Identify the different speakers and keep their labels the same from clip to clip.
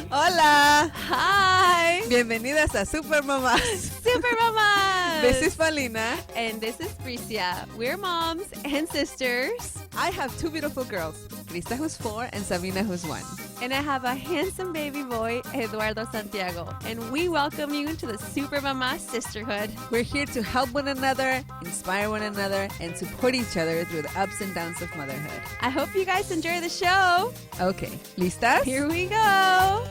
Speaker 1: Hola.
Speaker 2: Hi.
Speaker 1: Bienvenidas a Super Mamás.
Speaker 2: Super Mamás.
Speaker 1: This is Paulina.
Speaker 2: And this is Bricia. We're moms and sisters.
Speaker 1: I have two beautiful girls, Krista, who's 4, and Sabina, who's 1.
Speaker 2: And I have a handsome baby boy, Eduardo Santiago. And we welcome you into the Super Mamás Sisterhood.
Speaker 1: We're here to help one another, inspire one another, and support each other through the ups and downs of motherhood.
Speaker 2: I hope you guys enjoy the show.
Speaker 1: Okay, ¿listas?
Speaker 2: Here we go.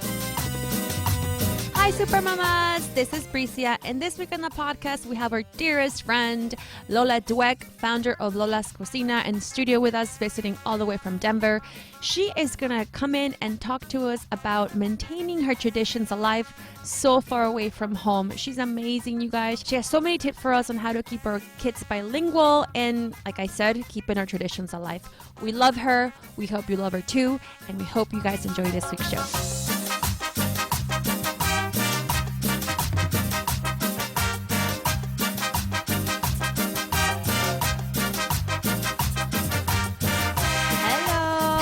Speaker 2: Hi, Super Mamas. This is Bricia, and this week on the podcast, we have our dearest friend, Lola Dweck, founder of Lola's Cocina, in studio with us, visiting all the way from Denver. She is going to come in and talk to us about maintaining her traditions alive so far away from home. She's amazing, you guys. She has so many tips for us on how to keep our kids bilingual and, like I said, keeping our traditions alive. We love her. We hope you love her too, and we hope you guys enjoy this week's show.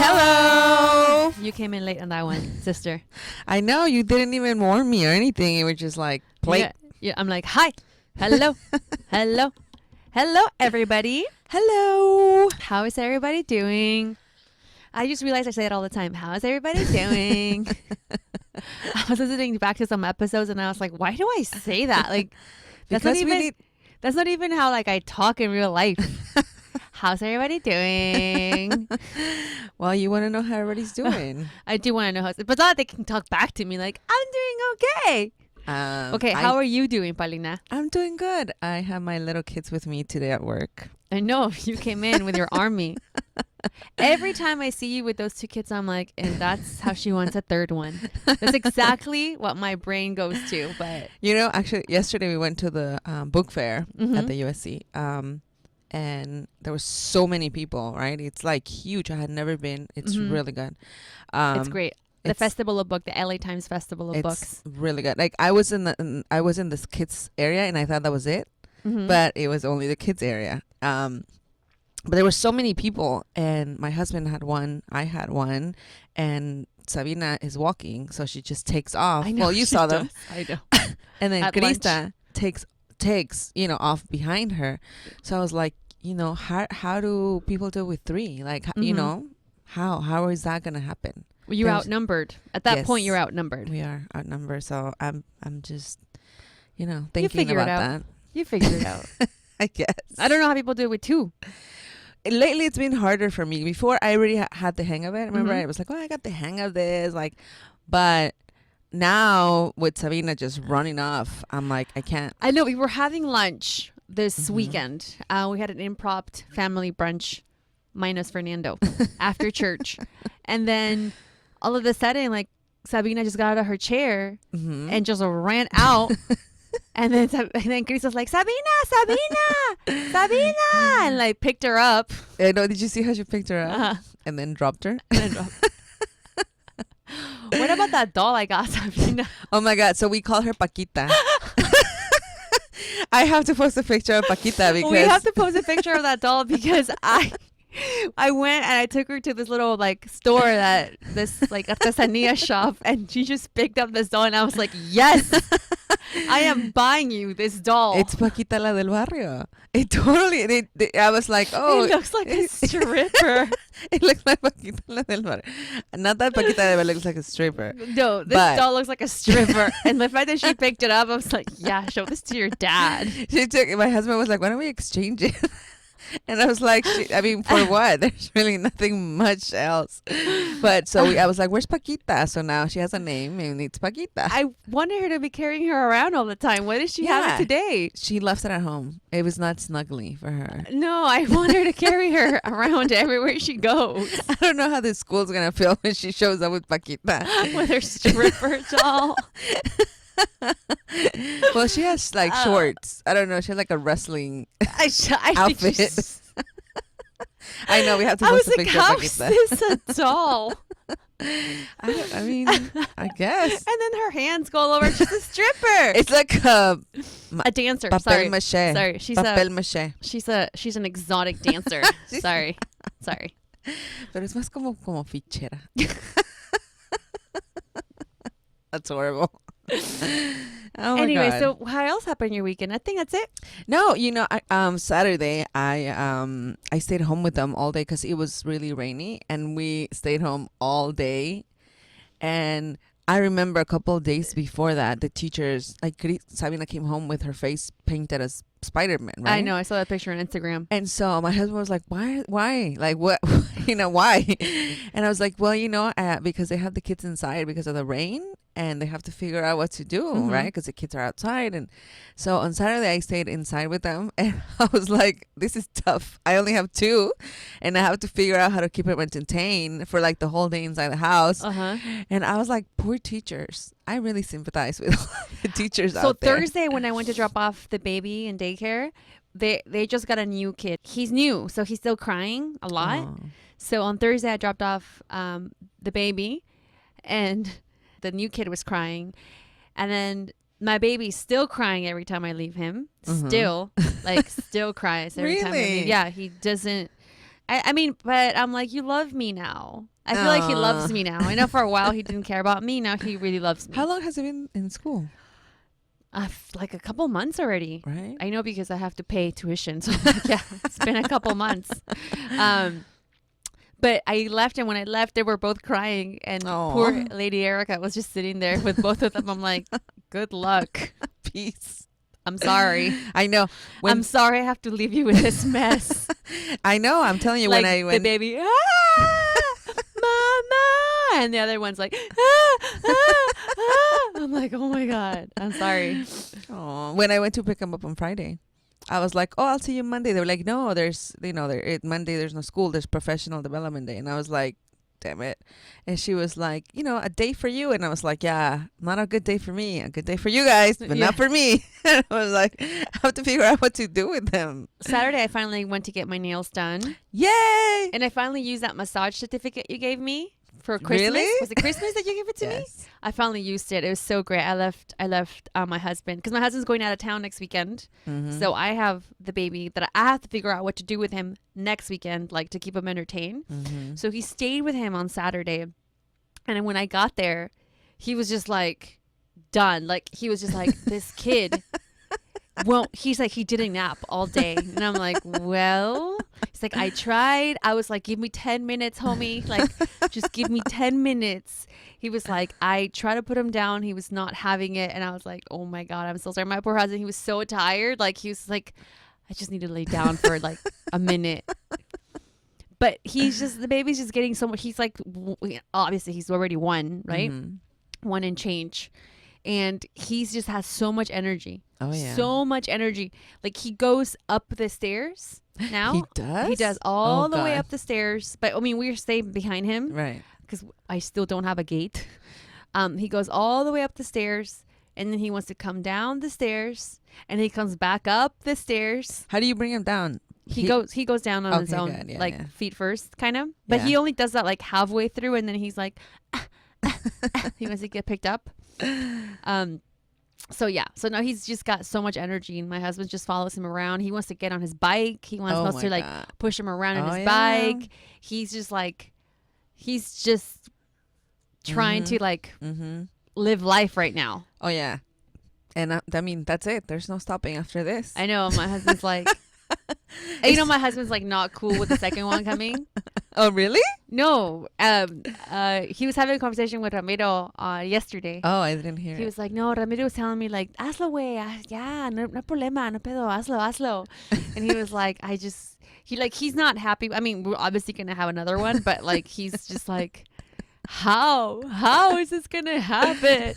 Speaker 1: Hello.
Speaker 2: You came in late on that one, sister.
Speaker 1: I know, you didn't even warn me or anything. You were just like, play.
Speaker 2: Yeah, I'm like, hi, hello, hello, hello, everybody.
Speaker 1: Hello.
Speaker 2: How is everybody doing? I just realized I say it all the time. How is everybody doing? I was listening back to some episodes and I was like, why do I say that? Like, that's not even how like I talk in real life. How's everybody doing?
Speaker 1: Well, you want to know how everybody's doing.
Speaker 2: I do want to know how, but not that they can talk back to me like, I'm doing okay. Okay, how are you doing, Paulina?
Speaker 1: I'm doing good. I have my little kids with me today at work.
Speaker 2: I know, you came in with your army. Every time I see you with those 2 kids, I'm like, and that's how she wants a third one. That's exactly what my brain goes to. But
Speaker 1: you know, actually, yesterday we went to the book fair at the USC. And there were so many people, right? It's like huge. I had never been. It's really good.
Speaker 2: It's great. The Festival of Book, the LA Times Festival of Books.
Speaker 1: It's really good. Like I was in this kids area and I thought that was it, but it was only the kids area. But there were so many people, and my husband had one, I had one, and Sabina is walking, so she just takes off.
Speaker 2: I know,
Speaker 1: well, you saw them.
Speaker 2: I know.
Speaker 1: And then
Speaker 2: At
Speaker 1: Krista takes off behind her. So I was like, how do people do it with 3? Like, how is that gonna happen?
Speaker 2: Well, you're outnumbered at that point. You're outnumbered.
Speaker 1: We are outnumbered. So I'm just thinking about that.
Speaker 2: You figured it out.
Speaker 1: I guess.
Speaker 2: I don't know how people do it with 2.
Speaker 1: Lately it's been harder for me. Before I already had the hang of it. Remember, I was like, I got the hang of this, but now with Sabina just running off, I'm like, I can't.
Speaker 2: I know, we were having lunch this weekend. We had an impromptu family brunch minus Fernando after church. And then all of a sudden, like, Sabina just got out of her chair and just ran out. And then Chris was like, Sabina, and like picked her up.
Speaker 1: I know. Did you see how she picked her up and then dropped her?
Speaker 2: What about that doll I got, Sabina?
Speaker 1: Oh my God! So we call her Paquita. I have to post a picture of Paquita because
Speaker 2: we have to post a picture of that doll because I went and I took her to this little like store this like artesanía shop, and she just picked up this doll and I was like, yes, I am buying you this doll.
Speaker 1: It's Paquita la del barrio. It totally, I was like, oh.
Speaker 2: It looks like a stripper.
Speaker 1: It looks like Paquita la del barrio. Not that Paquita del barrio looks like a stripper.
Speaker 2: No, this doll looks like a stripper. And the fact that she picked it up, I was like, yeah, show this to your dad. My husband was like, why don't we exchange it? And I was like, for what? There's really nothing much else. But so I was like, where's Paquita? So now she has a name and it's Paquita. I wanted her to be carrying her around all the time. What is she having today?
Speaker 1: She left it at home. It was not snuggly for her.
Speaker 2: No, I want her to carry her around everywhere she goes.
Speaker 1: I don't know how the school's going to feel when she shows up with Paquita.
Speaker 2: With her stripper doll.
Speaker 1: Well, she has like shorts. I don't know. She has like a wrestling outfit. I know we have to post a picture.
Speaker 2: How is this a doll?
Speaker 1: I mean, I guess.
Speaker 2: And then her hands go all over. She's a stripper.
Speaker 1: It's like a
Speaker 2: dancer.
Speaker 1: Papel maché.
Speaker 2: Sorry,
Speaker 1: Papel maché.
Speaker 2: She's an exotic dancer. Sorry.
Speaker 1: Pero es más como fichera. That's horrible. Oh my
Speaker 2: Anyway,
Speaker 1: God.
Speaker 2: so what else happened your weekend? I think that's it.
Speaker 1: No, Saturday I stayed home with them all day because it was really rainy, and we stayed home all day. And I remember a couple of days before that, the teachers, like Sabina came home with her face painted as Spider-Man, right?
Speaker 2: I know. I saw that picture on Instagram.
Speaker 1: And so my husband was like, why? Like, what? Why? And I was like, well, because they have the kids inside because of the rain, and they have to figure out what to do, right? Because the kids are outside. And so on Saturday, I stayed inside with them, and I was like, this is tough. I only have 2, and I have to figure out how to keep them entertained for like the whole day inside the house. And I was like, poor teachers. I really sympathize with the teachers out there.
Speaker 2: So Thursday, when I went to drop off the baby in daycare, they just got a new kid. He's new, so he's still crying a lot.
Speaker 1: Oh.
Speaker 2: So on Thursday, I dropped off the baby, and the new kid was crying. And then my baby's still crying every time I leave him. Still cries every time I leave. Yeah, he doesn't. I mean, but I'm like, you love me now. I feel like he loves me now. I know for a while he didn't care about me. Now he really loves me.
Speaker 1: How long has he been in school?
Speaker 2: Like a couple months already.
Speaker 1: Right.
Speaker 2: I know because I have to pay tuition. So yeah, it's been a couple months. But I left, and when I left, they were both crying, and poor Lady Erica was just sitting there with both of them. I'm like, good luck.
Speaker 1: Peace.
Speaker 2: I'm sorry.
Speaker 1: I know.
Speaker 2: I'm sorry I have to leave you with this mess.
Speaker 1: I know. I'm telling you,
Speaker 2: like
Speaker 1: when I went.
Speaker 2: The baby, Mama! And the other one's like, I'm like, oh my God. I'm sorry.
Speaker 1: Oh, when I went to pick him up on Friday, I was like, I'll see you Monday. They were like, no, Monday there's no school. There's professional development day. And I was like, damn it. And she was like, a day for you. And I was like, yeah, not a good day for me. A good day for you guys, but not for me. And I was like, I have to figure out what to do with them.
Speaker 2: Saturday, I finally went to get my nails done.
Speaker 1: Yay!
Speaker 2: And I finally used that massage certificate you gave me for Christmas.
Speaker 1: Really?
Speaker 2: Was it Christmas that you gave it to me? I finally used it. It was so great. I left my husband, because my husband's going out of town next weekend. So I have the baby that I have to figure out what to do with him next weekend, like to keep him entertained. So he stayed with him on Saturday. And then when I got there, he was just like done. Like he was just like, this kid. Well, he's like, he didn't nap all day. And I'm like, well, he's like, I tried. I was like, give me 10 minutes, homie. Like, just give me 10 minutes. He was like, I tried to put him down. He was not having it. And I was like, oh my God, I'm so sorry. My poor husband, he was so tired. Like, he was like, I just need to lay down for like a minute. But the baby's just getting so much. He's like, obviously he's already 1, right? 1 and change. And he's just has so much energy. Oh, yeah. So much energy. Like, he goes up the stairs now.
Speaker 1: He does?
Speaker 2: He does all the way up the stairs. But, I mean, we're staying behind him.
Speaker 1: Right.
Speaker 2: Because I still don't have a gate. He goes all the way up the stairs. And then he wants to come down the stairs. And he comes back up the stairs.
Speaker 1: How do you bring him down?
Speaker 2: He goes down on his own. Good. Yeah, feet first, kind of. But he only does that, like, halfway through. And then he's like, he wants to get picked up. So now he's just got so much energy, and my husband just follows him around. He wants to get on his bike. He wants us to like push him around on his bike. He's just trying to like live life right now.
Speaker 1: Oh yeah. And I mean, that's it. There's no stopping after this.
Speaker 2: I know. My husband's like, my husband's like not cool with the second one coming.
Speaker 1: Oh, really?
Speaker 2: No. He was having a conversation with Ramiro yesterday.
Speaker 1: Oh, I didn't hear it.
Speaker 2: He was like, no, Ramiro was telling me like, hazlo, güey. Ya, no problema, no pedo, hazlo. And he was like, he's not happy. I mean, we're obviously going to have another one, but like, he's just like, how is this going to happen?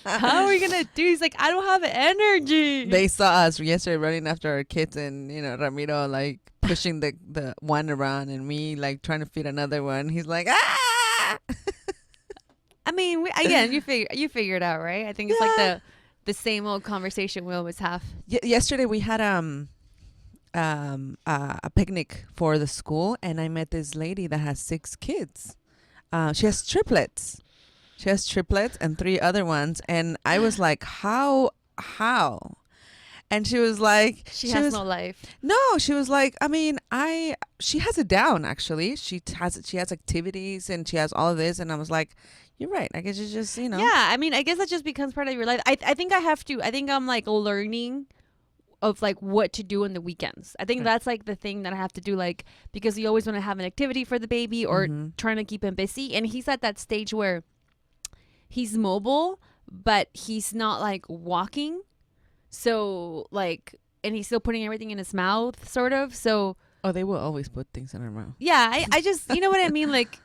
Speaker 2: How are we going to do? He's like, I don't have energy.
Speaker 1: They saw us yesterday running after our kids, and, Ramiro like pushing the one around, and me like trying to feed another one. He's like, ah!
Speaker 2: I mean, you figure it out, right? I think it's like the same old conversation we always have.
Speaker 1: Yesterday we had a picnic for the school, and I met this lady that has 6 kids. She has triplets. And 3 other ones. And I was like, how? And she was like,
Speaker 2: she has no life.
Speaker 1: No, she was like, I mean, she has it down actually. She has activities and she has all of this. And I was like, you're right. I guess it's just, you know.
Speaker 2: Yeah, I mean, I guess that just becomes part of your life. I think I think I'm like learning of like what to do on the weekends. I think that's like the thing that I have to do, like, because you always want to have an activity for the baby or trying to keep him busy. And he's at that stage where he's mobile, but he's not like walking. So like, and he's still putting everything in his mouth sort of. So.
Speaker 1: Oh, they will always put things in their mouth.
Speaker 2: Yeah. I just, you know what I mean? Like,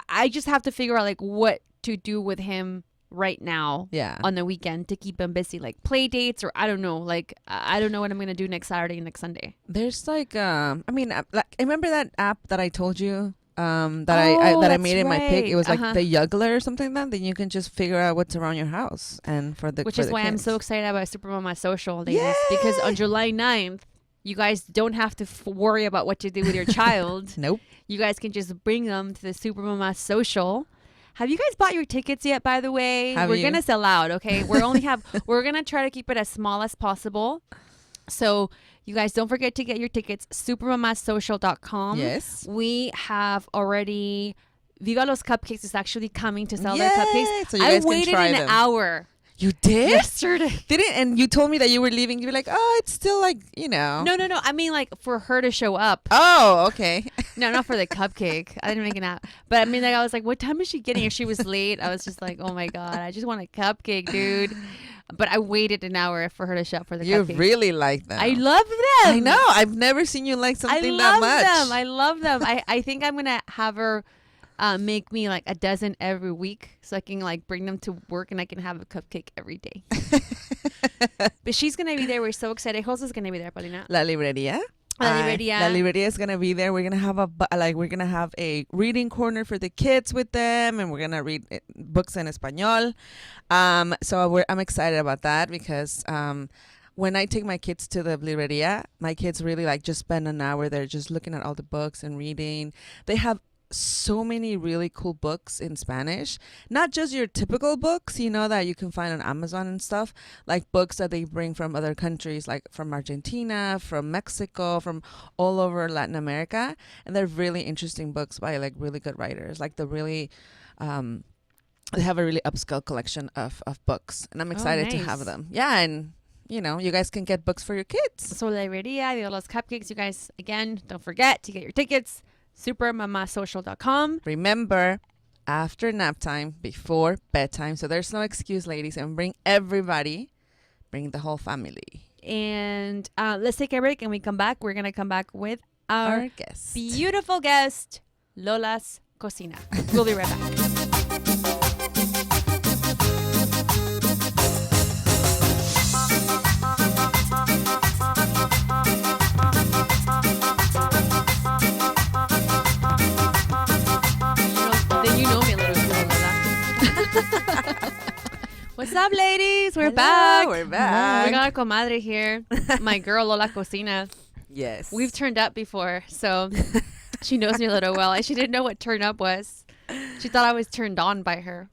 Speaker 2: I just have to figure out like what to do with him right now on the weekend to keep him busy, like play dates, or I don't know, like I don't know what I'm gonna do next Saturday and next Sunday.
Speaker 1: There's like I mean, like, remember that app that I told you that I made in my pic? It was like the Yuggler or something like that. Then you can just figure out what's around your house, and
Speaker 2: which is why kids. I'm so excited about Super Mamás Social, ladies, because on July 9th you guys don't have to worry about what to do with your child.
Speaker 1: Nope. You
Speaker 2: guys can just bring them to the Super Mamás Social. Have you guys bought your tickets yet, by the way? We're going to sell out, okay? We're going to try to keep it as small as possible. So you guys don't forget to get your tickets, supermamassocial.com.
Speaker 1: Yes.
Speaker 2: We have already, Viva Los Cupcakes is actually coming to sell their cupcakes.
Speaker 1: So you guys
Speaker 2: I waited an hour.
Speaker 1: You did?
Speaker 2: Yesterday.
Speaker 1: Didn't? And you told me that you were leaving. You were like, oh, it's still like, you know.
Speaker 2: No. I mean, like, for her to show up.
Speaker 1: Oh, okay.
Speaker 2: No, not for the cupcake. I didn't make an app. But I mean, like, I was like, what time is she getting? If she was late, I was just like, oh my God, I just want a cupcake, dude. But I waited an hour for her to show up for the cupcake.
Speaker 1: You really like them.
Speaker 2: I love them.
Speaker 1: I know. I've never seen you like something that much.
Speaker 2: I love them. I think I'm going to have her make me like a dozen every week so I can like bring them to work and I can have a cupcake every day. But she's going to be there. We're so excited. Who's going to be there, Paulina?
Speaker 1: La Librería.
Speaker 2: La
Speaker 1: Librería is going to be there. We're going to have a reading corner for the kids with them, and we're going to read books in Espanol. So I'm excited about that because when I take my kids to the librería, my kids really like just spend an hour there just looking at all the books and reading. They have so many really cool books in Spanish, not just your typical books, you know, that you can find on Amazon and stuff, like books that they bring from other countries, like from Argentina, from Mexico, from all over Latin America. And they're really interesting books by like really good writers, like they have a really upscale collection of books, and I'm excited to have them. Yeah. And you know, you guys can get books for your kids.
Speaker 2: So Librería, Viva Los Cupcakes, you guys, again, don't forget to get your tickets. supermamassocial.com.
Speaker 1: Remember, after nap time, before bedtime. So there's no excuse, ladies. And bring everybody. Bring the whole family.
Speaker 2: And let's take a break. And we come back. We're going to come back with our
Speaker 1: guest.
Speaker 2: Beautiful guest, Lola's Cocina. We'll be right back. What's up, ladies? We're back.
Speaker 1: We're back.
Speaker 2: We got our comadre here. My girl, Lola Cocina.
Speaker 1: Yes.
Speaker 2: We've turned up before, so she knows me a little well. She didn't know what turn up was. She thought I was turned on by her.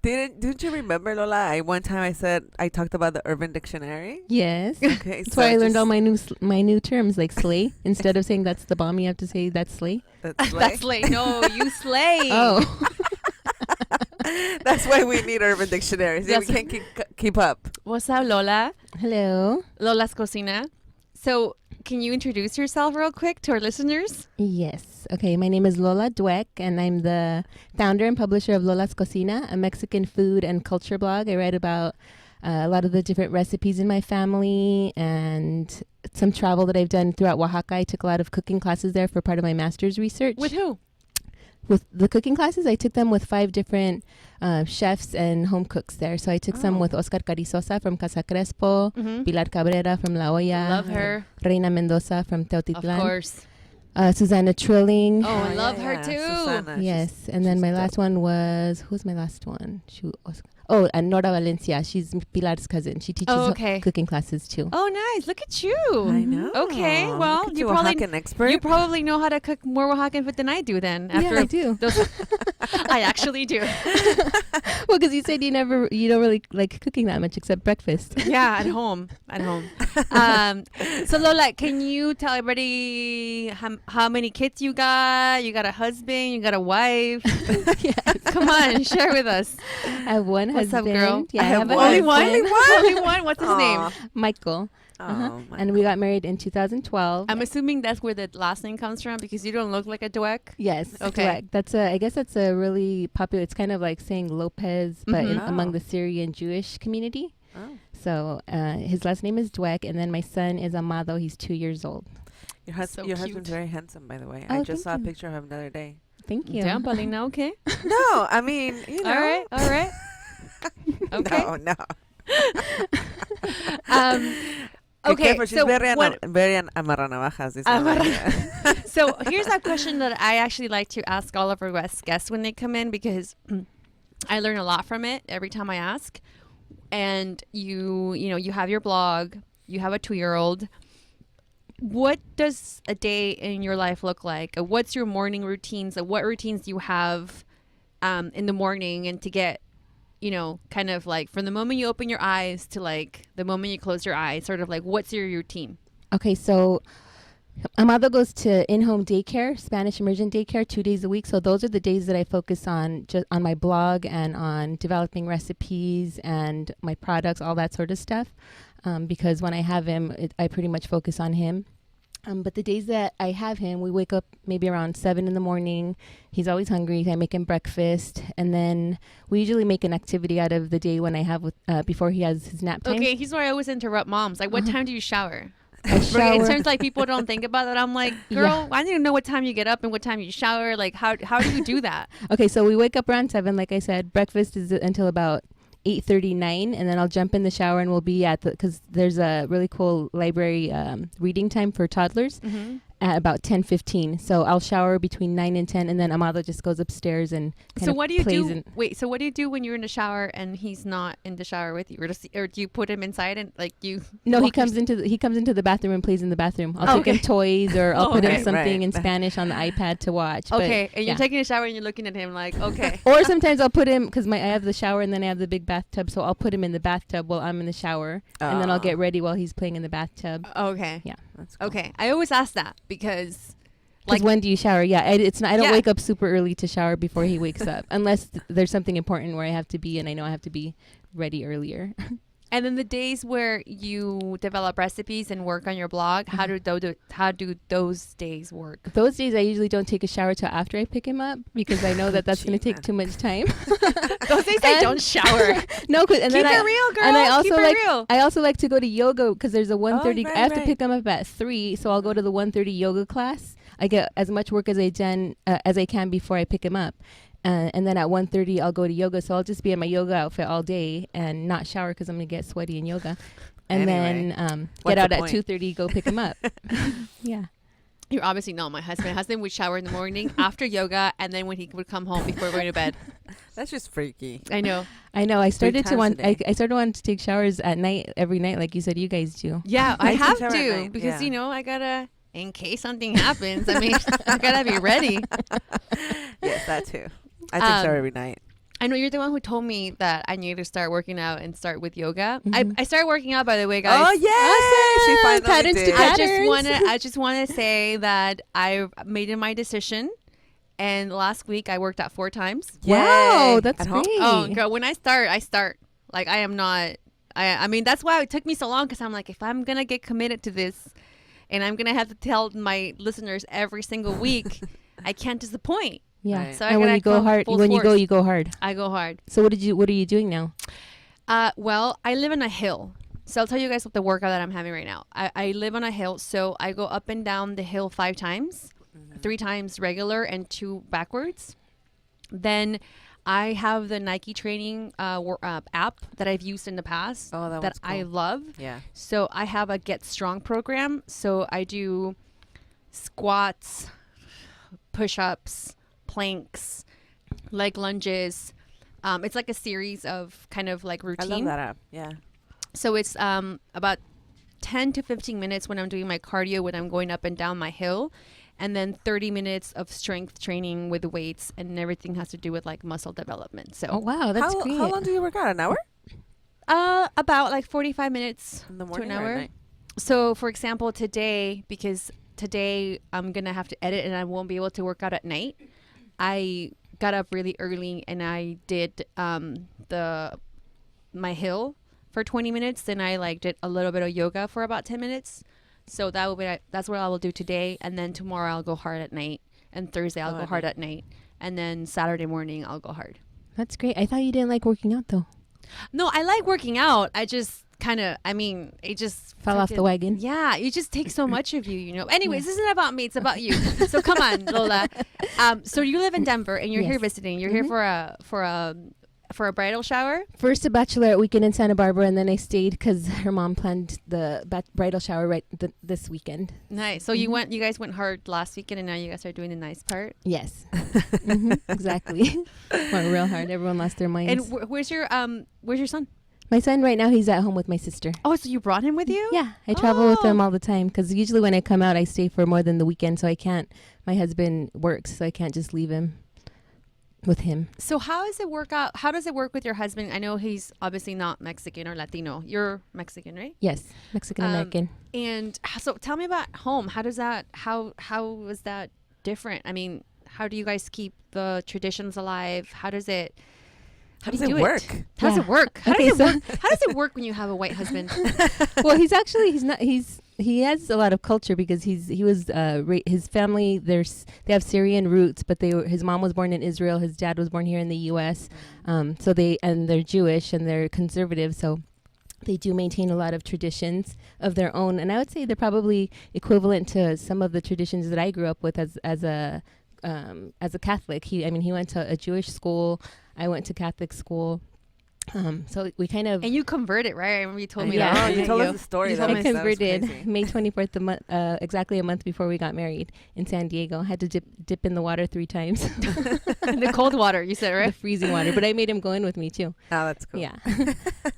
Speaker 1: Didn't you remember, Lola? One time I talked about the Urban Dictionary.
Speaker 3: Yes.
Speaker 1: Okay.
Speaker 3: That's why I learned all my new terms, like slay. Instead of saying that's the bomb, you have to say that's slay.
Speaker 1: That's slay.
Speaker 2: That's slay. No, you slay.
Speaker 3: Oh.
Speaker 1: That's why we need Urban Dictionaries. Yes. We can't keep up.
Speaker 2: What's up, Lola?
Speaker 3: Hello.
Speaker 2: Lola's Cocina. So, can you introduce yourself real quick to our listeners?
Speaker 3: Yes. Okay, my name is Lola Dweck, and I'm the founder and publisher of Lola's Cocina, a Mexican food and culture blog. I write about a lot of the different recipes in my family and some travel that I've done throughout Oaxaca. I took a lot of cooking classes there for part of my master's research.
Speaker 2: With who?
Speaker 3: With the cooking classes, I took them with 5 different chefs and home cooks there. So I took some with Oscar Carizosa from Casa Crespo, Pilar Cabrera from La Olla.
Speaker 2: Love her.
Speaker 3: Reina Mendoza from Teotitlán.
Speaker 2: Of course.
Speaker 3: Susanna Trilling.
Speaker 2: Oh, I love her too.
Speaker 3: Susana, yes. And then my last one was, who's my last one? Oh, and Nora Valencia. She's Pilar's cousin. She teaches cooking classes too.
Speaker 2: Oh, nice. Look at you.
Speaker 1: I know.
Speaker 2: Okay. Well,
Speaker 1: you probably Oaxacan expert.
Speaker 2: You probably know how to cook more Oaxacan food than I do then.
Speaker 3: Yeah, I do.
Speaker 2: I actually do.
Speaker 3: Well, because you said you don't really like cooking that much except breakfast.
Speaker 2: Yeah, at home. So Lola, can you tell everybody how many kids you got? You got a husband? You got a wife?
Speaker 3: Yes.
Speaker 2: Come on, share with us.
Speaker 3: I have one husband.
Speaker 2: What's up, girl?
Speaker 3: Yeah, I have
Speaker 2: only one. Only one. What's his name?
Speaker 3: Michael.
Speaker 1: Michael.
Speaker 3: And we got married in 2012.
Speaker 2: I'm assuming that's where the last name comes from because you don't look like a Dweck.
Speaker 3: Yes.
Speaker 2: Okay.
Speaker 3: Dweck. I guess that's a really popular. It's kind of like saying Lopez, but among the Syrian Jewish community.
Speaker 1: Oh.
Speaker 3: So his last name is Dweck, and then my son is Amado. He's 2 years old.
Speaker 1: Your husband's very handsome, by the way.
Speaker 3: Oh,
Speaker 1: I just saw a
Speaker 3: you.
Speaker 1: picture of him the other day.
Speaker 3: Thank you.
Speaker 2: Damn, Paulina, okay.
Speaker 1: No, I mean, you know.
Speaker 2: All right. Okay.
Speaker 1: No.
Speaker 2: Okay,
Speaker 1: she's
Speaker 2: so
Speaker 1: very amarranavajas.
Speaker 2: So here's a question that I actually like to ask all of our guests when they come in because I learn a lot from it every time I ask. And you have your blog, you have a 2-year-old. What does a day in your life look like? What's your morning routines? What routines do you have in the morning and to get, kind of like from the moment you open your eyes to like the moment you close your eyes, sort of like what's your routine?
Speaker 3: Okay, so Amado goes to in-home daycare, Spanish immersion daycare, 2 days a week. So those are the days that I focus on just on my blog and on developing recipes and my products, all that sort of stuff. Because when I have him, I pretty much focus on him. But the days that I have him, we wake up maybe around 7 in the morning. He's always hungry. I make him breakfast. And then we usually make an activity out of the day when I have before he has his nap time.
Speaker 2: Okay, here's where I always interrupt moms. Like, what time do you shower?
Speaker 3: I shower.
Speaker 2: It turns like people don't think about that. I'm like, girl, I need to know what time you get up and what time you shower. Like, how do you do that?
Speaker 3: Okay, so we wake up around 7, like I said. Breakfast is until about 8:39, and then I'll jump in the shower and we'll be because there's a really cool library reading time for toddlers at about 10:15. So I'll shower between 9 and 10, and then Amado just goes upstairs and
Speaker 2: so what do you do? So what do you do when you're in the shower and he's not in the shower with you, or do you put him inside and like you?
Speaker 3: No, he comes into the bathroom and plays in the bathroom. I'll take him toys, or I'll put him something in Spanish on the iPad to watch.
Speaker 2: Okay, and you're taking a shower and you're looking at him like, okay.
Speaker 3: Or sometimes I'll put him because I have the shower and then I have the big bathtub, so I'll put him in the bathtub while I'm in the shower, and then I'll get ready while he's playing in the bathtub.
Speaker 2: Okay.
Speaker 3: Yeah.
Speaker 1: That's cool.
Speaker 2: Okay. I always ask that because.
Speaker 3: Like, when do you shower? Yeah, I don't wake up super early to shower before he wakes up, unless there's something important where I have to be, and I know I have to be ready earlier.
Speaker 2: And then the days where you develop recipes and work on your blog, how do those days work?
Speaker 3: Those days I usually don't take a shower till after I pick him up because I know that's going to take too much time.
Speaker 2: Those days I don't shower.
Speaker 3: No, and
Speaker 2: keep it real, girl.
Speaker 3: And I
Speaker 2: I
Speaker 3: also like to go to yoga because there's a 1:30. I have to pick him up at 3, so I'll go to the 1:30 yoga class. I get as much work as I can before I pick him up. And then at 1:30, I'll go to yoga. So I'll just be in my yoga outfit all day and not shower because I'm going to get sweaty in yoga. And then get out at 2:30, go pick him up. Yeah.
Speaker 2: You're obviously not my husband. My husband would shower in the morning after yoga and then when he would come home before going to bed.
Speaker 1: That's just freaky.
Speaker 2: I know.
Speaker 3: I started wanting to take showers at night, every night, like you said you guys do.
Speaker 2: Yeah, I have to because, I got to, in case something happens, I mean, I got to be ready.
Speaker 1: Yes, that too. I take shower every night.
Speaker 2: I know you're the one who told me that I need to start working out and start with yoga. I started working out, by the way, guys.
Speaker 1: Oh, yeah. She finally did.
Speaker 2: I just want to say that I've made my decision. And last week I worked out 4 times.
Speaker 3: Wow, that's great.
Speaker 2: Oh, girl, when I start. Like, I am not. I mean, that's why it took me so long because I'm like, if I'm going to get committed to this and I'm going to have to tell my listeners every single week, I can't disappoint.
Speaker 3: Yeah.
Speaker 1: Right.
Speaker 3: So and when you go hard, you go hard.
Speaker 2: I go hard.
Speaker 3: So what are you doing now?
Speaker 2: Well, I live on a hill. So I'll tell you guys what the workout that I'm having right now. I live on a hill, so I go up and down the hill 5 times, 3 times regular and 2 backwards. Then I have the Nike training app that I've used in the past that cool. I love.
Speaker 1: Yeah.
Speaker 2: So I have a Get Strong program. So I do squats, push-ups, planks, leg lunges, It's like a series of kind of like routine.
Speaker 1: I love that app. Yeah.
Speaker 2: So it's about 10 to 15 minutes when I'm doing my cardio, when I'm going up and down my hill, and then 30 minutes of strength training with weights, and everything has to do with like muscle development. So
Speaker 3: Oh wow, that's great.
Speaker 1: How long do you work out? An hour?
Speaker 2: about like 45 minutes
Speaker 1: In the
Speaker 2: to
Speaker 1: morning
Speaker 2: an
Speaker 1: or at
Speaker 2: hour.
Speaker 1: night?
Speaker 2: So for example, because today I'm gonna have to edit and I won't be able to work out at night, I got up really early and I did my hill for 20 minutes. Then I like did a little bit of yoga for about 10 minutes. So that's what I will do today. And then tomorrow I'll go hard at night. And Thursday I'll go hard at night. And then Saturday morning I'll go hard.
Speaker 3: That's great. I thought you didn't like working out though.
Speaker 2: No, I like working out. I just it just
Speaker 3: Fell off the wagon.
Speaker 2: Yeah, it just takes so much of you, you know. Anyways, this isn't about me. It's about you. So come on, Lola. So you live in Denver and you're here visiting. You're here for a bridal shower.
Speaker 3: First a bachelorette weekend in Santa Barbara, and then I stayed because her mom planned the bridal shower this weekend.
Speaker 2: Nice. So you guys went hard last weekend, and now you guys are doing the nice part.
Speaker 3: Yes. Exactly. Went real hard. Everyone lost their minds.
Speaker 2: And where's your son?
Speaker 3: My son right now, he's at home with my sister.
Speaker 2: Oh, so you brought him with you?
Speaker 3: Yeah, I travel with them all the time because usually when I come out, I stay for more than the weekend, so I can't. My husband works, so I can't just leave him with him.
Speaker 2: So how does it work out? How does it work with your husband? I know he's obviously not Mexican or Latino. You're Mexican, right?
Speaker 3: Yes, Mexican American.
Speaker 2: And so tell me about home. How is that different? I mean, how do you guys keep the traditions alive? How does it work? How does it work? How does it work when you have a white husband?
Speaker 3: Well, he has a lot of culture because his family, they have Syrian roots, but his mom was born in Israel, his dad was born here in the U.S. So they're Jewish and they're conservative, so they do maintain a lot of traditions of their own, and I would say they're probably equivalent to some of the traditions that I grew up with as a Catholic. He went to a Jewish school. I went to Catholic school. So we kind of...
Speaker 2: And you converted, right? I remember you told me
Speaker 3: yeah.
Speaker 2: that.
Speaker 1: Oh, you told us the story.
Speaker 3: I converted May 24th, exactly a month before we got married in San Diego. Had to dip in the water 3 times.
Speaker 2: The cold water, you said, right?
Speaker 3: The freezing water. But I made him go in with me, too.
Speaker 1: Oh, that's cool.
Speaker 3: Yeah.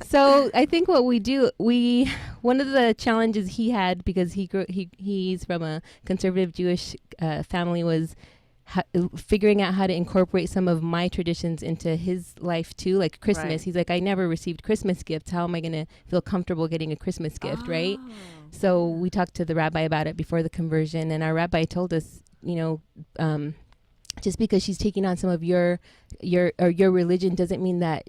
Speaker 3: So I think what we do, one of the challenges he had, because he's from a conservative Jewish family, was figuring out how to incorporate some of my traditions into his life too, like Christmas. Right. He's like, I never received Christmas gifts. How am I going to feel comfortable getting a Christmas gift, right? So we talked to the rabbi about it before the conversion, and our rabbi told us, just because she's taking on some of your religion doesn't mean that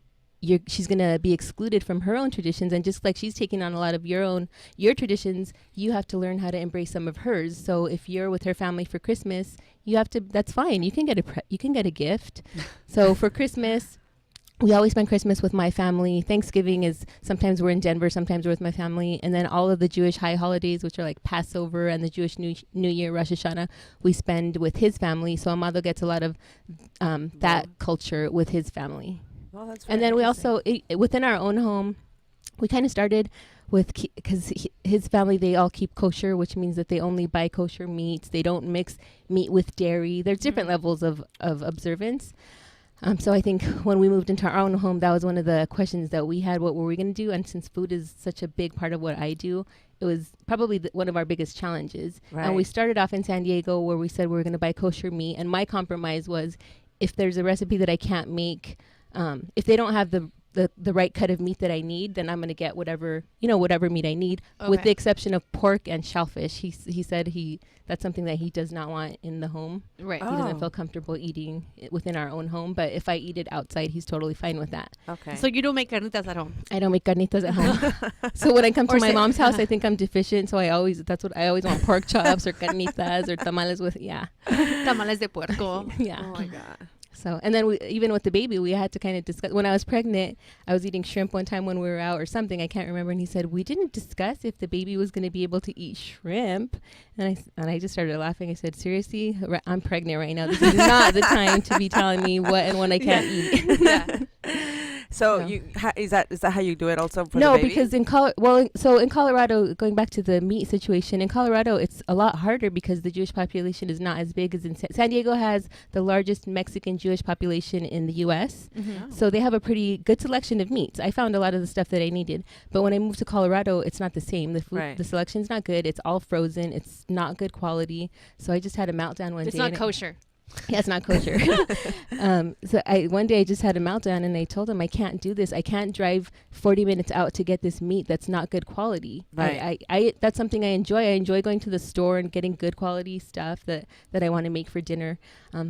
Speaker 3: she's going to be excluded from her own traditions. And just like she's taking on a lot of your traditions, you have to learn how to embrace some of hers. So if you're with her family for Christmas, that's fine. You can get a gift. So for Christmas, we always spend Christmas with my family. Thanksgiving is sometimes we're in Denver, sometimes we're with my family. And then all of the Jewish high holidays, which are like Passover and the Jewish New Year, Rosh Hashanah, we spend with his family. So Amado gets a lot of that culture with his family.
Speaker 1: Well, that's
Speaker 3: and then we also, within our own home, we kind of started with, because his family, they all keep kosher, which means that they only buy kosher meats. They don't mix meat with dairy. There's different levels of observance. So I think when we moved into our own home, that was one of the questions that we had. What were we going to do? And since food is such a big part of what I do, it was probably one of our biggest challenges. Right. And we started off in San Diego where we said we were going to buy kosher meat. And my compromise was, if there's a recipe that I can't make, if they don't have the right cut of meat that I need, then I'm going to get whatever meat I need, with the exception of pork and shellfish. He said that's something that he does not want in the home. Right. He doesn't feel comfortable eating it within our own home, but if I eat it outside, he's totally fine with that.
Speaker 2: Okay. So you don't make carnitas at home?
Speaker 3: I don't make carnitas at home. So when I come to my mom's house, I think I'm deficient, so I always want pork chops or carnitas or tamales with,
Speaker 2: tamales de puerco.
Speaker 3: Yeah.
Speaker 2: Oh my God.
Speaker 3: So, and then even with the baby, we had to kind of discuss. When I was pregnant, I was eating shrimp one time when we were out or something. I can't remember. And he said, we didn't discuss if the baby was going to be able to eat shrimp. And I just started laughing. I said, seriously? I'm pregnant right now. This is not the time to be telling me what and when I can't eat.
Speaker 1: Yeah. So is that how you do it also for
Speaker 3: no,
Speaker 1: the baby?
Speaker 3: because in Colorado, going back to the meat situation, in Colorado it's a lot harder because the Jewish population is not as big as in San Diego has the largest Mexican Jewish population in the U.S.
Speaker 2: Mm-hmm.
Speaker 3: So they have a pretty good selection of meats. I found a lot of the stuff that I needed, but when I moved to Colorado, it's not the same. The food, the selection's not good. It's all frozen. It's not good quality. So I just had a meltdown one day.
Speaker 2: It's not kosher.
Speaker 3: Yeah, it's not kosher. So one day I just had a meltdown and I told him I can't do this. I can't drive 40 minutes out to get this meat that's not good quality.
Speaker 1: Right.
Speaker 3: I that's something I enjoy. I enjoy going to the store and getting good quality stuff that I want to make for dinner.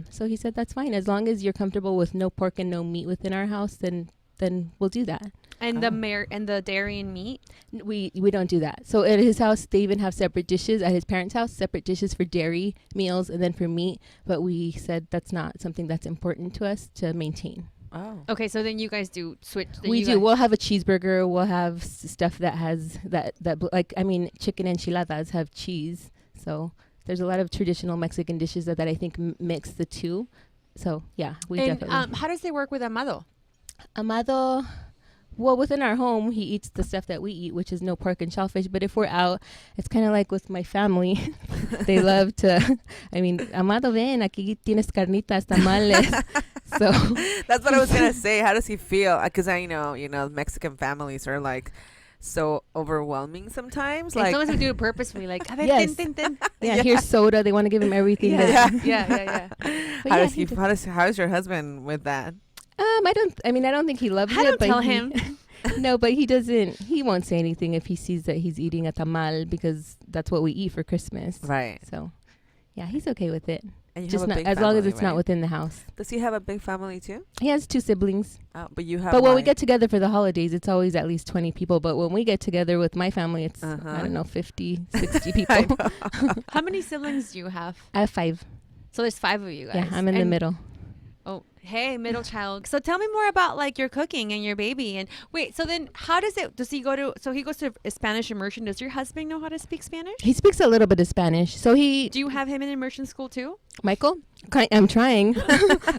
Speaker 3: So he said that's fine. As long as you're comfortable with no pork and no meat within our house, then we'll do that.
Speaker 2: And the dairy and meat?
Speaker 3: We don't do that. So at his house, they even have separate dishes. At his parents' house, separate dishes for dairy meals and then for meat. But we said that's not something that's important to us to maintain.
Speaker 1: Oh.
Speaker 2: Okay, so then you guys do switch.
Speaker 3: We do. We'll have a cheeseburger. We'll have stuff that has chicken enchiladas have cheese. So there's a lot of traditional Mexican dishes that I think mix the two. So yeah, definitely.
Speaker 2: How does it work with Amado?
Speaker 3: Amado, well, within our home, he eats the stuff that we eat, which is no pork and shellfish. But if we're out, it's kind of like with my family. They love to, Amado, ven, aquí tienes carnitas, tamales. So
Speaker 1: that's what I was going to say. How does he feel? Because I know, Mexican families are like so overwhelming sometimes.
Speaker 2: Like sometimes we do it purposefully, like,
Speaker 3: yes. Yeah, here's soda. They want to give him everything.
Speaker 2: Yeah.
Speaker 1: How's your husband with that?
Speaker 3: I don't think he loves it.
Speaker 2: I don't tell him.
Speaker 3: No, but he won't say anything if he sees that he's eating a tamal because that's what we eat for Christmas.
Speaker 1: Right.
Speaker 3: So, yeah, he's okay with it.
Speaker 1: And
Speaker 3: just not, as long as it's not within the house.
Speaker 1: Does he have a big family too?
Speaker 3: He has 2 siblings.
Speaker 1: But you have.
Speaker 3: But when we get together for the holidays, it's always at least 20 people. But when we get together with my family, it's, I don't know, 50, 60 people.
Speaker 2: How many siblings do you have?
Speaker 3: I have 5.
Speaker 2: So there's 5 of you guys.
Speaker 3: Yeah, I'm in the middle.
Speaker 2: Oh, hey, middle child. So tell me more about like your cooking and your baby. And wait, so then how does he goes to a Spanish immersion. Does your husband know how to speak Spanish?
Speaker 3: He speaks a little bit of Spanish. So do
Speaker 2: you have him in immersion school too?
Speaker 3: Michael? I'm trying.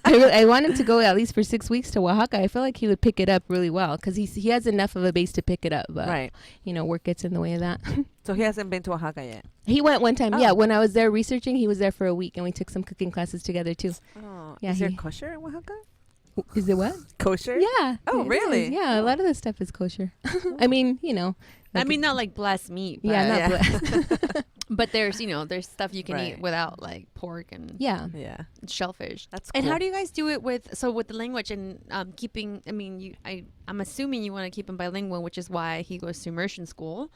Speaker 3: I want him to go at least for 6 weeks to Oaxaca. I feel like he would pick it up really well because he has enough of a base to pick it up. But, work gets in the way of that.
Speaker 1: So he hasn't been to Oaxaca yet?
Speaker 3: He went one time. Oh. Yeah, when I was there researching, he was there for a week and we took some cooking classes together too.
Speaker 1: Oh, yeah. Is there kosher in Oaxaca?
Speaker 3: Is it what?
Speaker 1: Kosher?
Speaker 3: Yeah.
Speaker 1: Oh, really?
Speaker 3: Yeah, a lot of the stuff is kosher. I mean,
Speaker 2: not like blessed meat. But
Speaker 3: not blessed.
Speaker 2: But there's stuff you can eat without like pork and shellfish.
Speaker 1: That's cool.
Speaker 2: And how do you guys do it with the language and keeping? I'm assuming you want to keep him bilingual, which is why he goes to immersion school.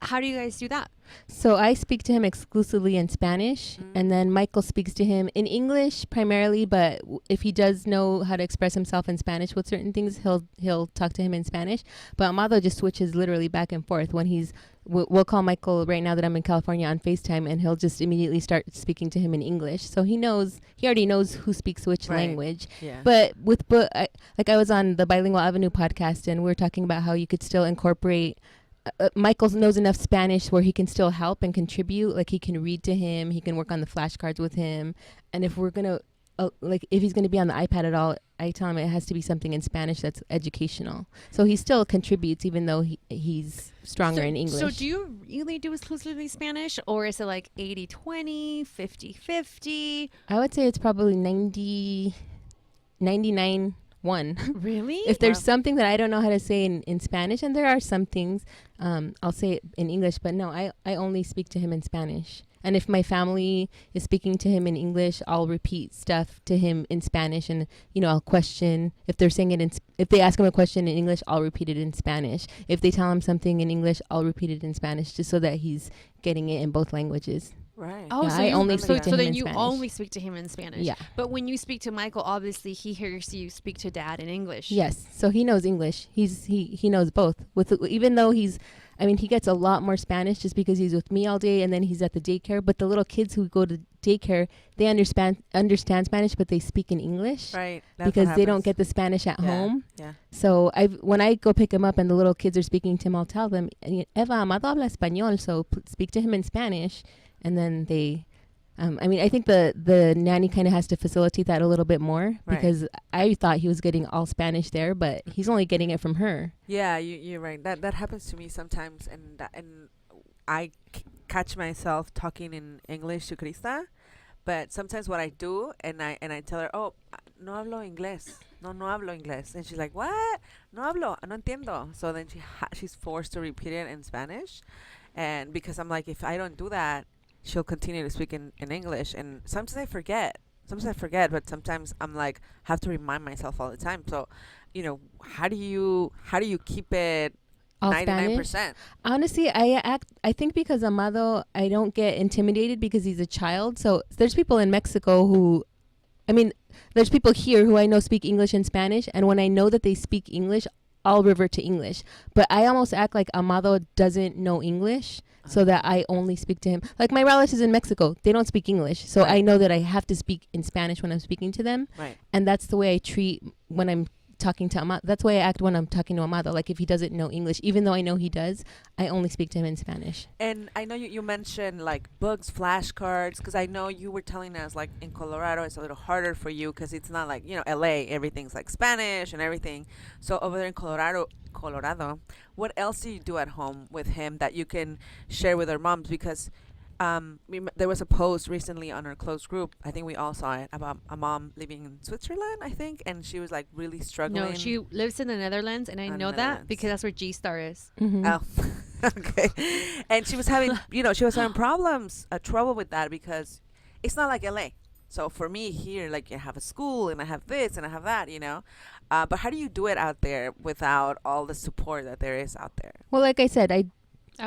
Speaker 2: How do you guys do that?
Speaker 3: So I speak to him exclusively in Spanish, and then Michael speaks to him in English primarily, but if he does know how to express himself in Spanish with certain things, he'll talk to him in Spanish. But Amado just switches literally back and forth. When we'll call Michael right now that I'm in California on FaceTime, and he'll just immediately start speaking to him in English. So he already knows who speaks which language. Yeah. But I was on the Bilingual Avenue podcast, and we were talking about how you could still incorporate Michael knows enough Spanish where he can still help and contribute. Like he can read to him, he can work on the flashcards with him. And if we're gonna if he's gonna be on the iPad at all, I tell him it has to be something in Spanish that's educational. So he still contributes even though he's stronger in English.
Speaker 2: So do you really do exclusively Spanish, or is it like 80-20, 50-50?
Speaker 3: I would say it's probably 99-1.
Speaker 2: Really?
Speaker 3: If there's something that I don't know how to say in Spanish, and there are some things, I'll say it in English, but no, I only speak to him in Spanish. And if my family is speaking to him in English, I'll repeat stuff to him in Spanish, and I'll question if they're saying it if they ask him a question in English, I'll repeat it in Spanish. If they tell him something in English, I'll repeat it in Spanish, just so that he's getting it in both languages.
Speaker 2: Right.
Speaker 3: Oh, yeah, so I only speak to him in Spanish.
Speaker 2: So then you only speak to him in Spanish.
Speaker 3: Yeah.
Speaker 2: But when you speak to Michael, obviously he hears you speak to Dad in English.
Speaker 3: Yes. So he knows English. He knows both. Even though he gets a lot more Spanish just because he's with me all day and then he's at the daycare. But the little kids who go to daycare, they understand Spanish, but they speak in English.
Speaker 1: Right.
Speaker 3: Because they don't get the Spanish at home.
Speaker 1: Yeah.
Speaker 3: So when I go pick him up and the little kids are speaking to him, I'll tell them, Eva, Amado habla español, so speak to him in Spanish. And then I mean, I think the nanny kind of has to facilitate that a little bit more because I thought he was getting all Spanish there, but he's only getting it from her.
Speaker 1: Yeah, you're right. That happens to me sometimes, and I catch myself talking in English to Krista, but sometimes what I do, and I tell her, oh, no hablo inglés. No hablo inglés. And she's like, what? No hablo, no entiendo. So then she's forced to repeat it in Spanish. And because I'm like, if I don't do that, she'll continue to speak in English. And sometimes I forget. But sometimes I'm like, have to remind myself all the time. So, how do you keep it
Speaker 3: All
Speaker 1: 99%?
Speaker 3: Spanish? Honestly, I think because Amado, I don't get intimidated because he's a child. So there's people in Mexico there's people here who I know speak English and Spanish, and when I know that they speak English, I'll revert to English. But I almost act like Amado doesn't know English, so that I only speak to him. Like my relatives in Mexico, they don't speak English, so I know that I have to speak in Spanish when I'm speaking to them.
Speaker 1: Right.
Speaker 3: And that's the way I treat when I'm talking to Amado. That's the way I act when I'm talking to Amado. Like if he doesn't know English, even though I know he does, I only speak to him in Spanish.
Speaker 1: And I know you mentioned like books, flashcards, because I know you were telling us like in Colorado it's a little harder for you because it's not like, LA, everything's like Spanish and everything. So over there in Colorado, what else do you do at home with him that you can share with our moms? Because there was a post recently on our closed group, I think we all saw it, about a mom living in Switzerland, I think, and she was like really struggling.
Speaker 2: No, she lives in the Netherlands, and I know that because that's where G-Star is.
Speaker 3: Mm-hmm.
Speaker 1: Oh, okay. And she was having, problems, trouble with that because it's not like LA. So for me here, like I have a school and I have this and I have that, but how do you do it out there without all the support that there is out there?
Speaker 3: Well, like I said, I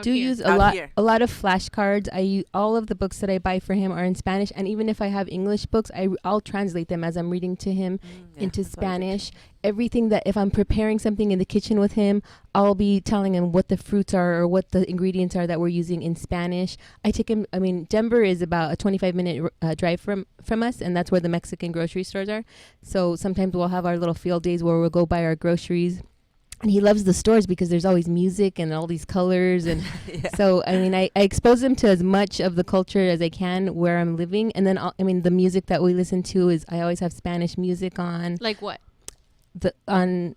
Speaker 3: use a lot of flashcards. All of the books that I buy for him are in Spanish, and even if I have English books, I'll translate them as I'm reading to him into Spanish. Everything that if I'm preparing something in the kitchen with him, I'll be telling him what the fruits are or what the ingredients are that we're using in Spanish. I take him. I mean, Denver is about a 25-minute drive from us, and that's where the Mexican grocery stores are. So sometimes we'll have our little field days where we'll go buy our groceries. And he loves the stores because there's always music and all these colors. And so, I mean, I expose him to as much of the culture as I can where I'm living. And then, the music that we listen to is, I always have Spanish music on.
Speaker 2: Like what?
Speaker 3: I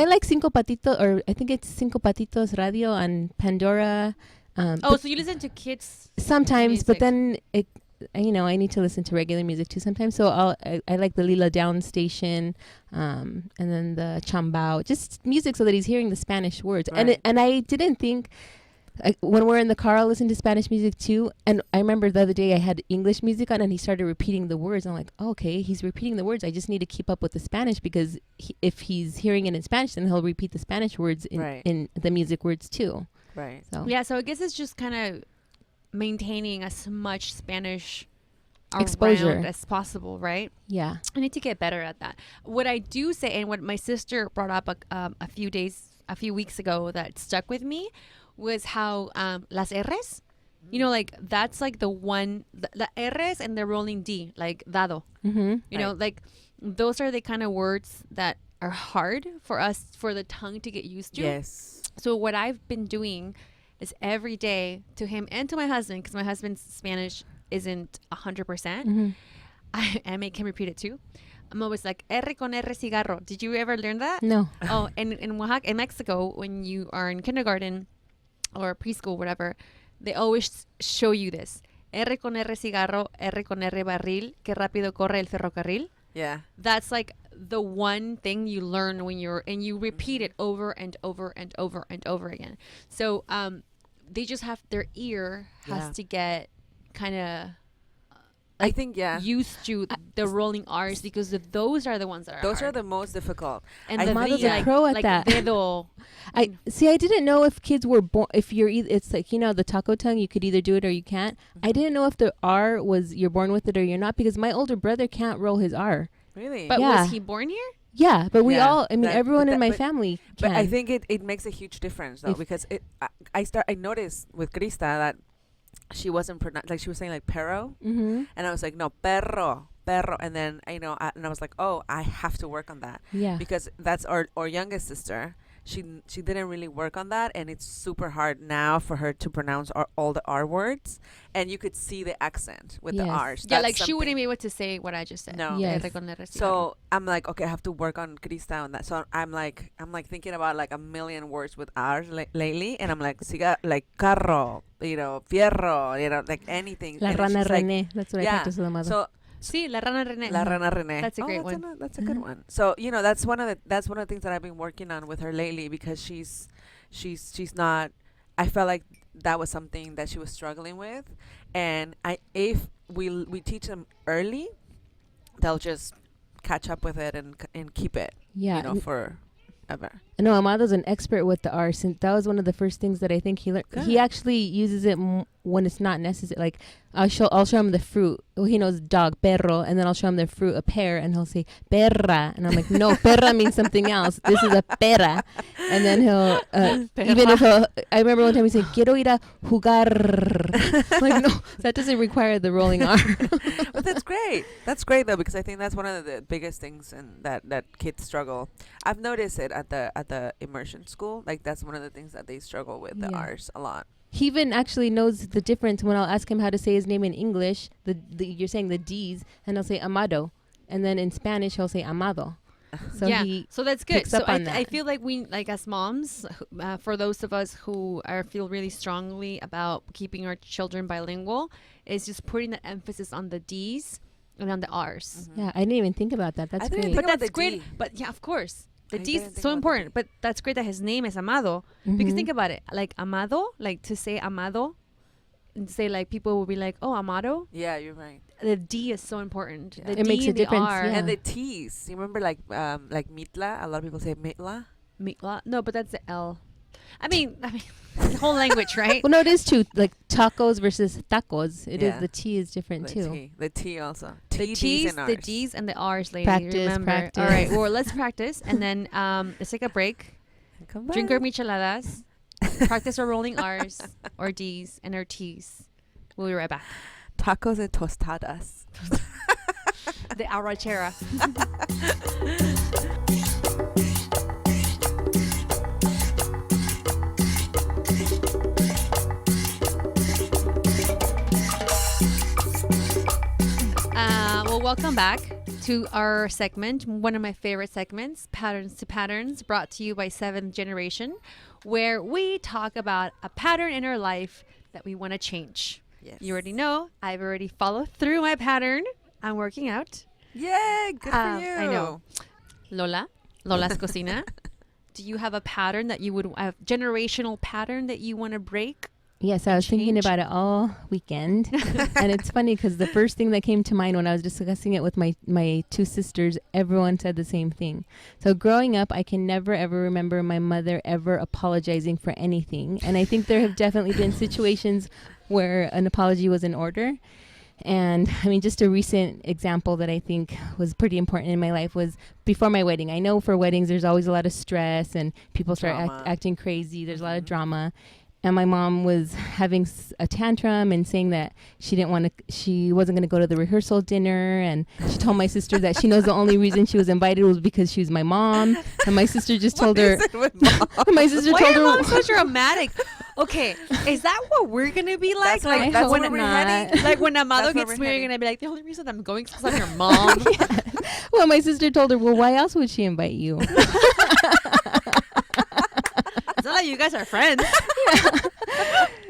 Speaker 3: like Cinco Patitos, or I think it's Cinco Patitos Radio on Pandora.
Speaker 2: So you listen to kids?
Speaker 3: Sometimes,
Speaker 2: music.
Speaker 3: but then I need to listen to regular music too sometimes. So I like the Lila Down station, and then the Chambao, just music so that he's hearing the Spanish words.
Speaker 1: Right.
Speaker 3: And I didn't think, when we're in the car, I'll listen to Spanish music too. And I remember the other day I had English music on and he started repeating the words. I'm like, okay, he's repeating the words. I just need to keep up with the Spanish because if he's hearing it in Spanish, then he'll repeat the Spanish words in the music words too.
Speaker 1: Right.
Speaker 3: So
Speaker 2: Yeah, so I guess it's just kind of maintaining as much Spanish
Speaker 3: exposure
Speaker 2: as possible, right?
Speaker 3: Yeah.
Speaker 2: I need to get better at that. What I do say, and what my sister brought up a few weeks ago that stuck with me, was how las R's, like that's like the one, the R's and the rolling D, like dado.
Speaker 3: Mm-hmm.
Speaker 2: Like those are the kind of words that are hard for the tongue to get used to.
Speaker 1: Yes.
Speaker 2: So what I've been doing is every day to him and to my husband, because my husband's Spanish isn't 100%.
Speaker 3: Mm-hmm.
Speaker 2: I make him repeat it too. I'm always like, R con R cigarro. Did you ever learn that?
Speaker 3: No.
Speaker 2: Oh, and in Oaxaca, in Mexico, when you are in kindergarten or preschool, whatever, they always show you this. R con R cigarro, R con R barril, que rápido corre el ferrocarril.
Speaker 1: Yeah.
Speaker 2: That's like the one thing you learn and you repeat it over and over and over and over again. So they just have, their ear has to get kind of
Speaker 1: I think
Speaker 2: used to the rolling R's, because those are the ones that are
Speaker 1: those
Speaker 2: hard.
Speaker 1: are the most difficult.
Speaker 2: And
Speaker 3: I
Speaker 2: the
Speaker 3: Mado's
Speaker 2: V,
Speaker 3: a pro at that.
Speaker 2: Dedo.
Speaker 3: I didn't know if kids were born, if you're it's like, the taco tongue, you could either do it or you can't. I didn't know if the R was you're born with it or you're not, because my older brother can't roll his R.
Speaker 1: Really?
Speaker 2: But
Speaker 3: Yeah.
Speaker 2: was he born here?
Speaker 3: Yeah, but we all, everyone in my
Speaker 1: but-
Speaker 3: family
Speaker 1: But
Speaker 3: can.
Speaker 1: I think it makes a huge difference though, because I noticed with Krista that she wasn't like she was saying like perro,
Speaker 3: Mm-hmm.
Speaker 1: and I was like, no, perro, and then and I was like, oh, I have to work on that.
Speaker 3: Yeah.
Speaker 1: Because that's our youngest sister. she didn't really work on that, and it's super hard now for her to pronounce all the R words, and you could see the accent with the
Speaker 3: Yes.
Speaker 1: R's.
Speaker 2: Yeah,
Speaker 1: That's
Speaker 2: like she wouldn't
Speaker 1: something-
Speaker 2: be able to say what I just said.
Speaker 1: No.
Speaker 3: Yes.
Speaker 1: So I'm like, okay, I have to work on Krista on that. So I'm like thinking about like a million words with R's lately, and I'm like, siga, like carro, fierro, like anything.
Speaker 3: La
Speaker 1: And it's
Speaker 3: rana
Speaker 1: just like-
Speaker 3: René. That's what I
Speaker 1: yeah.
Speaker 3: practice with the mother.
Speaker 2: Sí, la rana René.
Speaker 1: La rana René.
Speaker 2: That's a great
Speaker 1: that's
Speaker 2: one.
Speaker 1: That's a good one. So that's one of the things that I've been working on with her lately, because she's not. I felt like that was something that she was struggling with, and if we teach them early, they'll just catch up with it and keep it.
Speaker 3: Yeah.
Speaker 1: Forever.
Speaker 3: No, Amado's an expert with the R. Since that was one of the first things that I think he learned.
Speaker 1: Good.
Speaker 3: He actually uses it when it's not necessary. Like I'll show him the fruit. Well, he knows dog, perro, and then I'll show him the fruit, a pear, and he'll say perra, and I'm like, no, perra means something else. This is a pera, and then he'll even if I remember one time he said quiero ir a jugar. I'm like, no, that doesn't require the rolling R.
Speaker 1: But that's great. That's great though, because I think that's one of the biggest things that kids struggle. I've noticed it at the immersion school. Like that's one of the things that they struggle with, the
Speaker 3: Yeah.
Speaker 1: R's a lot.
Speaker 3: He even actually knows the difference when I'll ask him how to say his name in English. You're saying the D's, and he'll say Amado, and then in Spanish he'll say Amado. So he
Speaker 2: so that's good.
Speaker 3: picks
Speaker 2: So
Speaker 3: up on that.
Speaker 2: I feel like we, like as moms, for those of us who feel really strongly about keeping our children bilingual, is just putting the emphasis on the D's and on the R's.
Speaker 3: Yeah, I didn't even think about that. That's
Speaker 1: I didn't
Speaker 3: great.
Speaker 1: think
Speaker 2: But
Speaker 1: about
Speaker 2: that's
Speaker 1: the
Speaker 2: great.
Speaker 1: D.
Speaker 2: But yeah, of course. The
Speaker 1: I
Speaker 2: D
Speaker 1: didn't
Speaker 2: is
Speaker 1: think
Speaker 2: so
Speaker 1: about the
Speaker 2: important.
Speaker 1: D.
Speaker 2: But that's great that his name is Amado. Because
Speaker 3: Mhm.
Speaker 2: think about it. Like Amado, like to say Amado, and say like people will be like, oh, Amado.
Speaker 1: Yeah, you're right.
Speaker 2: The D is so important.
Speaker 1: Yeah.
Speaker 2: The
Speaker 3: It
Speaker 2: D
Speaker 3: makes a
Speaker 2: and the
Speaker 3: difference,
Speaker 2: R.
Speaker 3: yeah.
Speaker 1: And the T's. You remember like mitla? A lot of people say mitla.
Speaker 2: Mitla? No, but that's the L. I mean, the whole language, right?
Speaker 3: Well, no, it is true. Like tacos versus tacos. It is
Speaker 1: Yeah.
Speaker 3: the T is different
Speaker 1: The
Speaker 3: too.
Speaker 1: T. The T also.
Speaker 2: The
Speaker 1: T,
Speaker 2: T's,
Speaker 1: and
Speaker 2: the
Speaker 1: R's.
Speaker 2: D's, and the R's, lady.
Speaker 3: Practice,
Speaker 2: Remember.
Speaker 3: practice.
Speaker 2: All right. Well, let's practice, and then let's take a break.
Speaker 1: Come
Speaker 2: Drink our
Speaker 1: back.
Speaker 2: micheladas. Practice our rolling R's, our D's, and our T's. We'll be right back.
Speaker 1: Tacos and tostadas.
Speaker 2: The arrachera. Well, welcome back to our segment, one of my favorite segments, Patterns to Patterns, brought to you by Seventh Generation, where we talk about a pattern in our life that we want to change.
Speaker 1: Yes.
Speaker 2: You already know, I've already followed through my pattern. I'm working out.
Speaker 1: Yay, good for you.
Speaker 2: I know. Lola's Cocina. Do you have a pattern that you would, a generational pattern that you want to break?
Speaker 3: Yes, I was thinking
Speaker 2: Change.
Speaker 3: about it all weekend. And it's funny because the first thing that came to mind when I was discussing it with my two sisters, everyone said the same thing. So growing up, I can never, ever remember my mother ever apologizing for anything. And I think there have definitely been situations where an apology was in order. And I mean, just a recent example that I think was pretty important in my life was before my wedding. I know for weddings, there's always a lot of stress and people start
Speaker 1: Drama.
Speaker 3: acting crazy. There's a lot of
Speaker 1: Mhm.
Speaker 3: drama. And my mom was having a tantrum and saying that she wasn't going to go to the rehearsal dinner. And she told my sister that she knows the only reason she was invited was because she was my mom. And my sister just told her, my sister
Speaker 2: Why
Speaker 3: told
Speaker 2: are
Speaker 3: her,
Speaker 2: moms so dramatic? Okay, is that what we're gonna be like?
Speaker 1: That's
Speaker 3: I
Speaker 2: Like,
Speaker 3: hope
Speaker 2: when,
Speaker 1: where we're
Speaker 3: not.
Speaker 1: heading.
Speaker 2: like when Amado
Speaker 1: That's where
Speaker 2: gets
Speaker 1: we're
Speaker 2: married,
Speaker 1: heading.
Speaker 2: and I'd be like, the only reason I'm going is because I'm your mom.
Speaker 3: well, my sister told her, well, why else would she invite you?
Speaker 2: It's not like you guys are friends.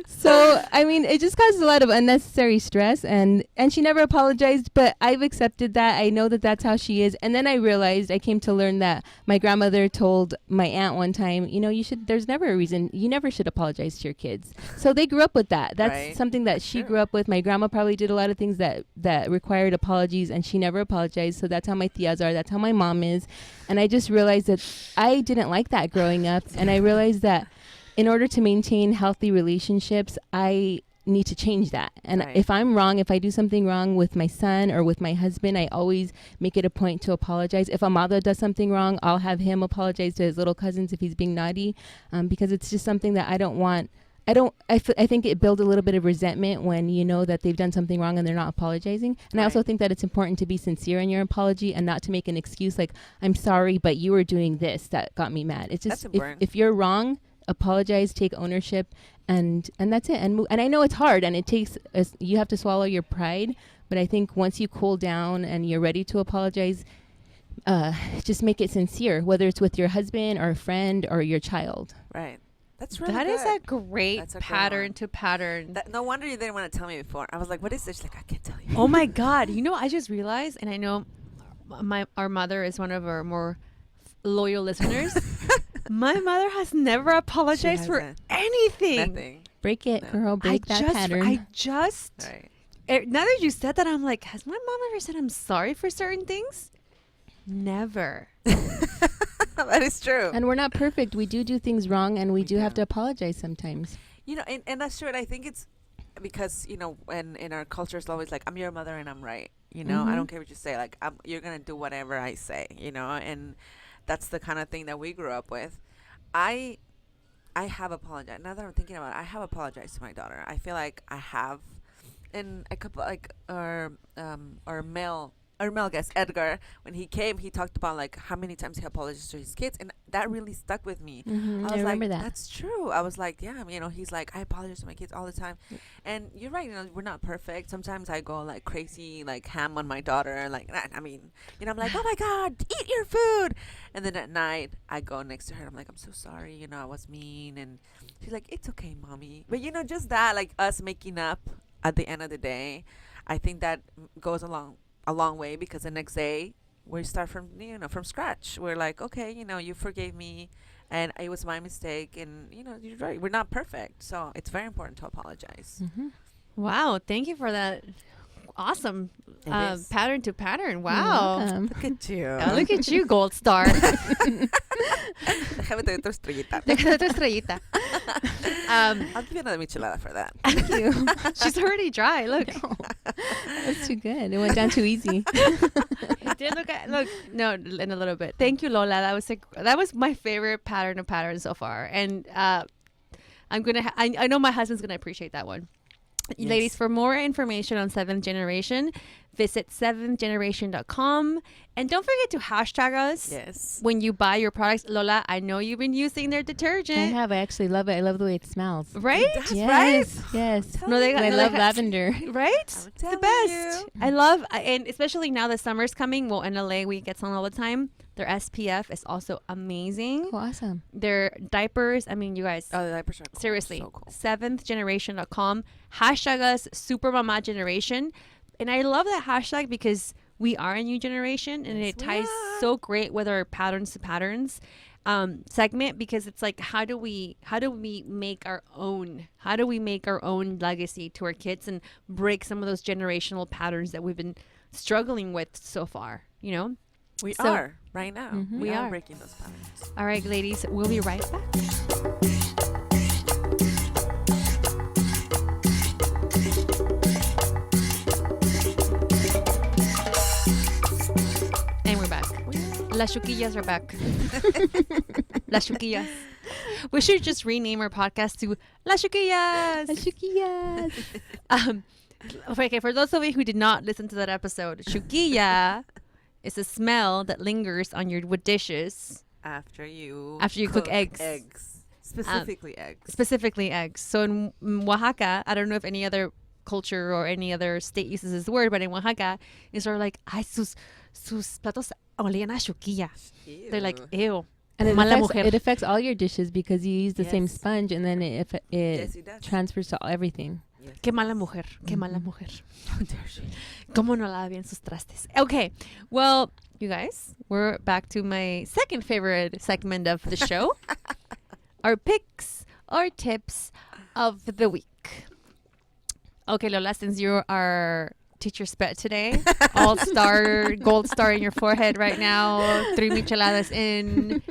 Speaker 3: So, I mean, it just causes a lot of unnecessary stress, and she never apologized, but I've accepted that. I know that that's how she is. And then I realized, I came to learn that my grandmother told my aunt one time, there's never a reason, you never should apologize to your kids. So they grew up with that. That's
Speaker 1: Right.
Speaker 3: something that she
Speaker 1: Sure.
Speaker 3: grew up with. My grandma probably did a lot of things that required apologies, and she never apologized. So that's how my tias are. That's how my mom is. And I just realized that I didn't like that growing up. And I realized that in order to maintain healthy relationships, I need to change that. And
Speaker 1: Right.
Speaker 3: if I'm wrong, if I do something wrong with my son or with my husband, I always make it a point to apologize. If Amado does something wrong, I'll have him apologize to his little cousins if he's being naughty, because it's just something that I don't want I think it builds a little bit of resentment when you know that they've done something wrong and they're not apologizing. And I also think that it's important to be sincere in your apology and not to make an excuse like, I'm sorry, but you were doing this that got me mad. It's just, if you're wrong, apologize, take ownership, and that's it. And I know it's hard and it takes, you have to swallow your pride. But I think once you cool down and you're ready to apologize, just make it sincere, whether it's with your husband or a friend or your child.
Speaker 1: Right. That's really
Speaker 2: That
Speaker 1: good.
Speaker 2: is a great pattern to pattern.
Speaker 1: No wonder you didn't want to tell me before. I was like, what is this? She's like, I can't tell you.
Speaker 2: Oh my God. You know, I just realized, and I know our mother is one of our more loyal listeners. My mother has never apologized for anything.
Speaker 1: Nothing.
Speaker 3: Break it, girl. Break that pattern.
Speaker 2: Now that you said that, I'm like, has my mom ever said I'm sorry for certain things? Never.
Speaker 1: That is true.
Speaker 3: And we're not perfect. We do things wrong, and we do have to apologize sometimes.
Speaker 1: You know, and that's true. And I think it's because, you know, when in our culture, it's always like, I'm your mother and I'm right. You know, I don't care what you say. Like, you're going to do whatever I say, you know, and that's the kind of thing that we grew up with. I have apologized. Now that I'm thinking about it, I have apologized to my daughter. I feel like I have. And a couple, like, our male guest, Edgar, when he came, he talked about, like, how many times he apologized to his kids. And that really stuck with me.
Speaker 3: Mm-hmm.
Speaker 1: I was
Speaker 3: remember
Speaker 1: like,
Speaker 3: that.
Speaker 1: that's true. I was like, yeah, you know, he's like, I apologize to my kids all the time. And you're right, you know, we're not perfect. Sometimes I go, like, crazy, like, ham on my daughter. Like, I mean, you know, I'm like, oh, my God, eat your food. And then at night, I go next to her. I'm like, I'm so sorry. You know, I was mean. And she's like, it's okay, Mommy. But, you know, just that, like, us making up at the end of the day, I think that goes a long way, because the next day we start from scratch. We're like, okay, you know, you forgave me and it was my mistake, and you know, you're right, we're not perfect, so it's very important to apologize.
Speaker 2: Wow, thank you for that awesome pattern to pattern. Wow,
Speaker 1: look at you.
Speaker 2: Look at you, gold star.
Speaker 1: Déjame tener tu estrellita.
Speaker 2: Déjame tu estrellita.
Speaker 1: I'll give you another michelada for that.
Speaker 3: Thank you.
Speaker 2: She's already dry. Look.
Speaker 3: No. That's too good. It went down too easy.
Speaker 2: It did look. No, in a little bit. Thank you, Lola. That was my favorite pattern of patterns so far, and I'm gonna. I know my husband's gonna appreciate that one. Yes. Ladies, for more information on Seventh Generation, visit seventhgeneration.com. And don't forget to hashtag us when you buy your products. Lola, I know you've been using their detergent.
Speaker 3: I have. I actually love it. I love the way it smells.
Speaker 2: Right?
Speaker 1: That's
Speaker 3: yes.
Speaker 1: right.
Speaker 3: Yes.
Speaker 2: I
Speaker 3: love lavender.
Speaker 2: Right? It's the best. I love, and especially now the summer's coming. Well, in LA, we get sun all the time. Their SPF is also amazing.
Speaker 3: Oh, awesome.
Speaker 2: Their diapers, I mean, you guys.
Speaker 1: Oh, the diapers are cool.
Speaker 2: Seriously.
Speaker 1: So cool.
Speaker 2: Seventhgeneration.com. Hashtag us Super Mama Generation. And I love that hashtag because we are a new generation, and it ties so great with our patterns to patterns segment, because it's like, how do we make our own legacy to our kids and break some of those generational patterns that we've been struggling with so far, you know?
Speaker 1: We are right now.
Speaker 3: Mm-hmm.
Speaker 1: We are breaking those patterns.
Speaker 2: All right, ladies, we'll be right back. And we're back. Las Chuquillas are back. Las Chuquillas. We should just rename our podcast to Las Chuquillas.
Speaker 3: Las Chuquillas.
Speaker 2: Okay, for those of you who did not listen to that episode, Chuquilla is a smell that lingers on your wood dishes
Speaker 1: after you
Speaker 2: cook eggs.
Speaker 1: Specifically eggs.
Speaker 2: Specifically eggs. So in Oaxaca, I don't know if any other culture or any other state uses this word, but in Oaxaca, it's sort of like, ay, sus platos olían a chuquilla. They're like, ew.
Speaker 3: And it affects all your dishes because you use the same sponge, and then it transfers to everything.
Speaker 2: Yes. Qué mala mujer. Qué mala mujer. Cómo no lava bien sus trastes. Okay. Well, you guys, we're back to my second favorite segment of the show. Our picks or tips of the week. Okay, Lola, since you're our teacher's pet today, all-star, gold star in your forehead right now, 3 micheladas in,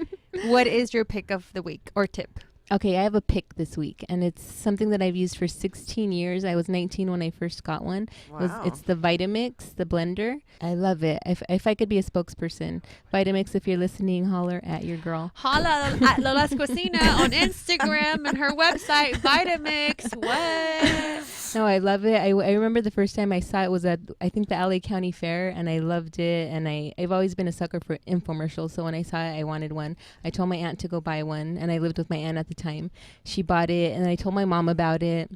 Speaker 2: what is your pick of the week or tip?
Speaker 3: Okay, I have a pick this week, and it's something that I've used for 16 years. I was 19 when I first got one.
Speaker 1: Wow.
Speaker 3: It's the Vitamix, the blender. I love it. If I could be a spokesperson, Vitamix, if you're listening, holler at your girl.
Speaker 2: Holla at Lola's Cocina on Instagram and her website, Vitamix. What?
Speaker 3: No, I love it. I remember the first time I saw it was at, I think, the LA County Fair, and I loved it. And I've always been a sucker for infomercials, so when I saw it, I wanted one. I told my aunt to go buy one, and I lived with my aunt at the time. She bought it, and I told my mom about it.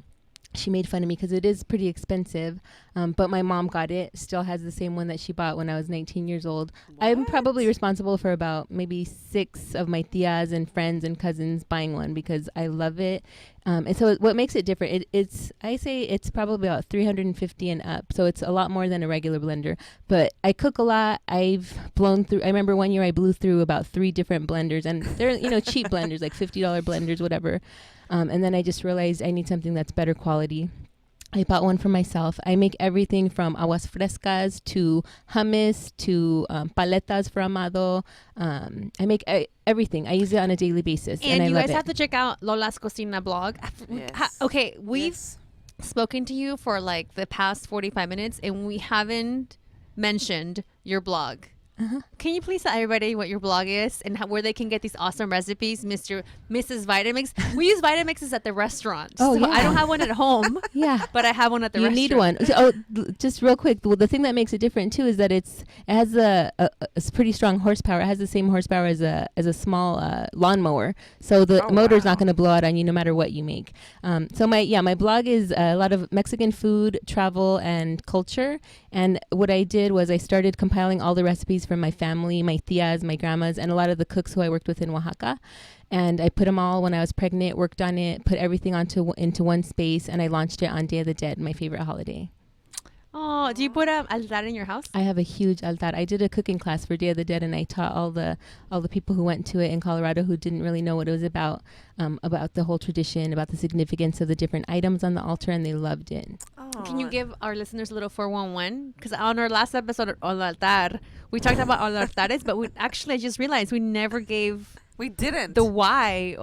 Speaker 3: She made fun of me because it is pretty expensive, but my mom got it, still has the same one that she bought when I was 19 years old.
Speaker 1: What?
Speaker 3: I'm probably responsible for about maybe 6 of my tias and friends and cousins buying one because I love it. And so what makes it different, I say it's probably about 350 and up, so it's a lot more than a regular blender. But I cook a lot. I've blown through, I remember one year I blew through about 3 different blenders, and they're, cheap blenders, like $50 blenders, whatever. And then I just realized I need something that's better quality. I bought one for myself. I make everything from aguas frescas to hummus to paletas for amado. I make everything. I use it on a daily basis.
Speaker 2: And
Speaker 3: I
Speaker 2: you
Speaker 3: love
Speaker 2: guys
Speaker 3: it.
Speaker 2: have to check out Lola's Cocina blog.
Speaker 1: Yes.
Speaker 2: Okay, we've
Speaker 1: Yes.
Speaker 2: spoken to you for like the past 45 minutes and we haven't mentioned your blog.
Speaker 3: Uh-huh.
Speaker 2: Can you please tell everybody what your blog is and where they can get these awesome recipes, Mr. Mrs. Vitamix? We use Vitamixes at the restaurant.
Speaker 3: Oh,
Speaker 2: so
Speaker 3: yeah.
Speaker 2: I don't have one at home,
Speaker 3: Yeah.
Speaker 2: but I have one at the
Speaker 3: You
Speaker 2: restaurant.
Speaker 3: need one. Just real quick, the thing that makes it different too is that it has a pretty strong horsepower. It has the same horsepower as a small lawnmower, so the motor's not going to blow out on you no matter what you make. So my blog is a lot of Mexican food, travel, and culture. And what I did was I started compiling all the recipes from my family, my tias, my grandmas, and a lot of the cooks who I worked with in Oaxaca. And I put them all when I was pregnant, worked on it, put everything into one space, and I launched it on Day of the Dead, my favorite holiday.
Speaker 2: Oh, do you put altar in your house?
Speaker 3: I have a huge altar. I did a cooking class for Day of the Dead, and I taught all the people who went to it in Colorado who didn't really know what it was about the whole tradition, about the significance of the different items on the altar, and they loved it.
Speaker 2: Can you give our listeners a little 411? Because on our last episode on altar, we talked about all altares, but I just realized we never gave
Speaker 1: We didn't.
Speaker 2: the why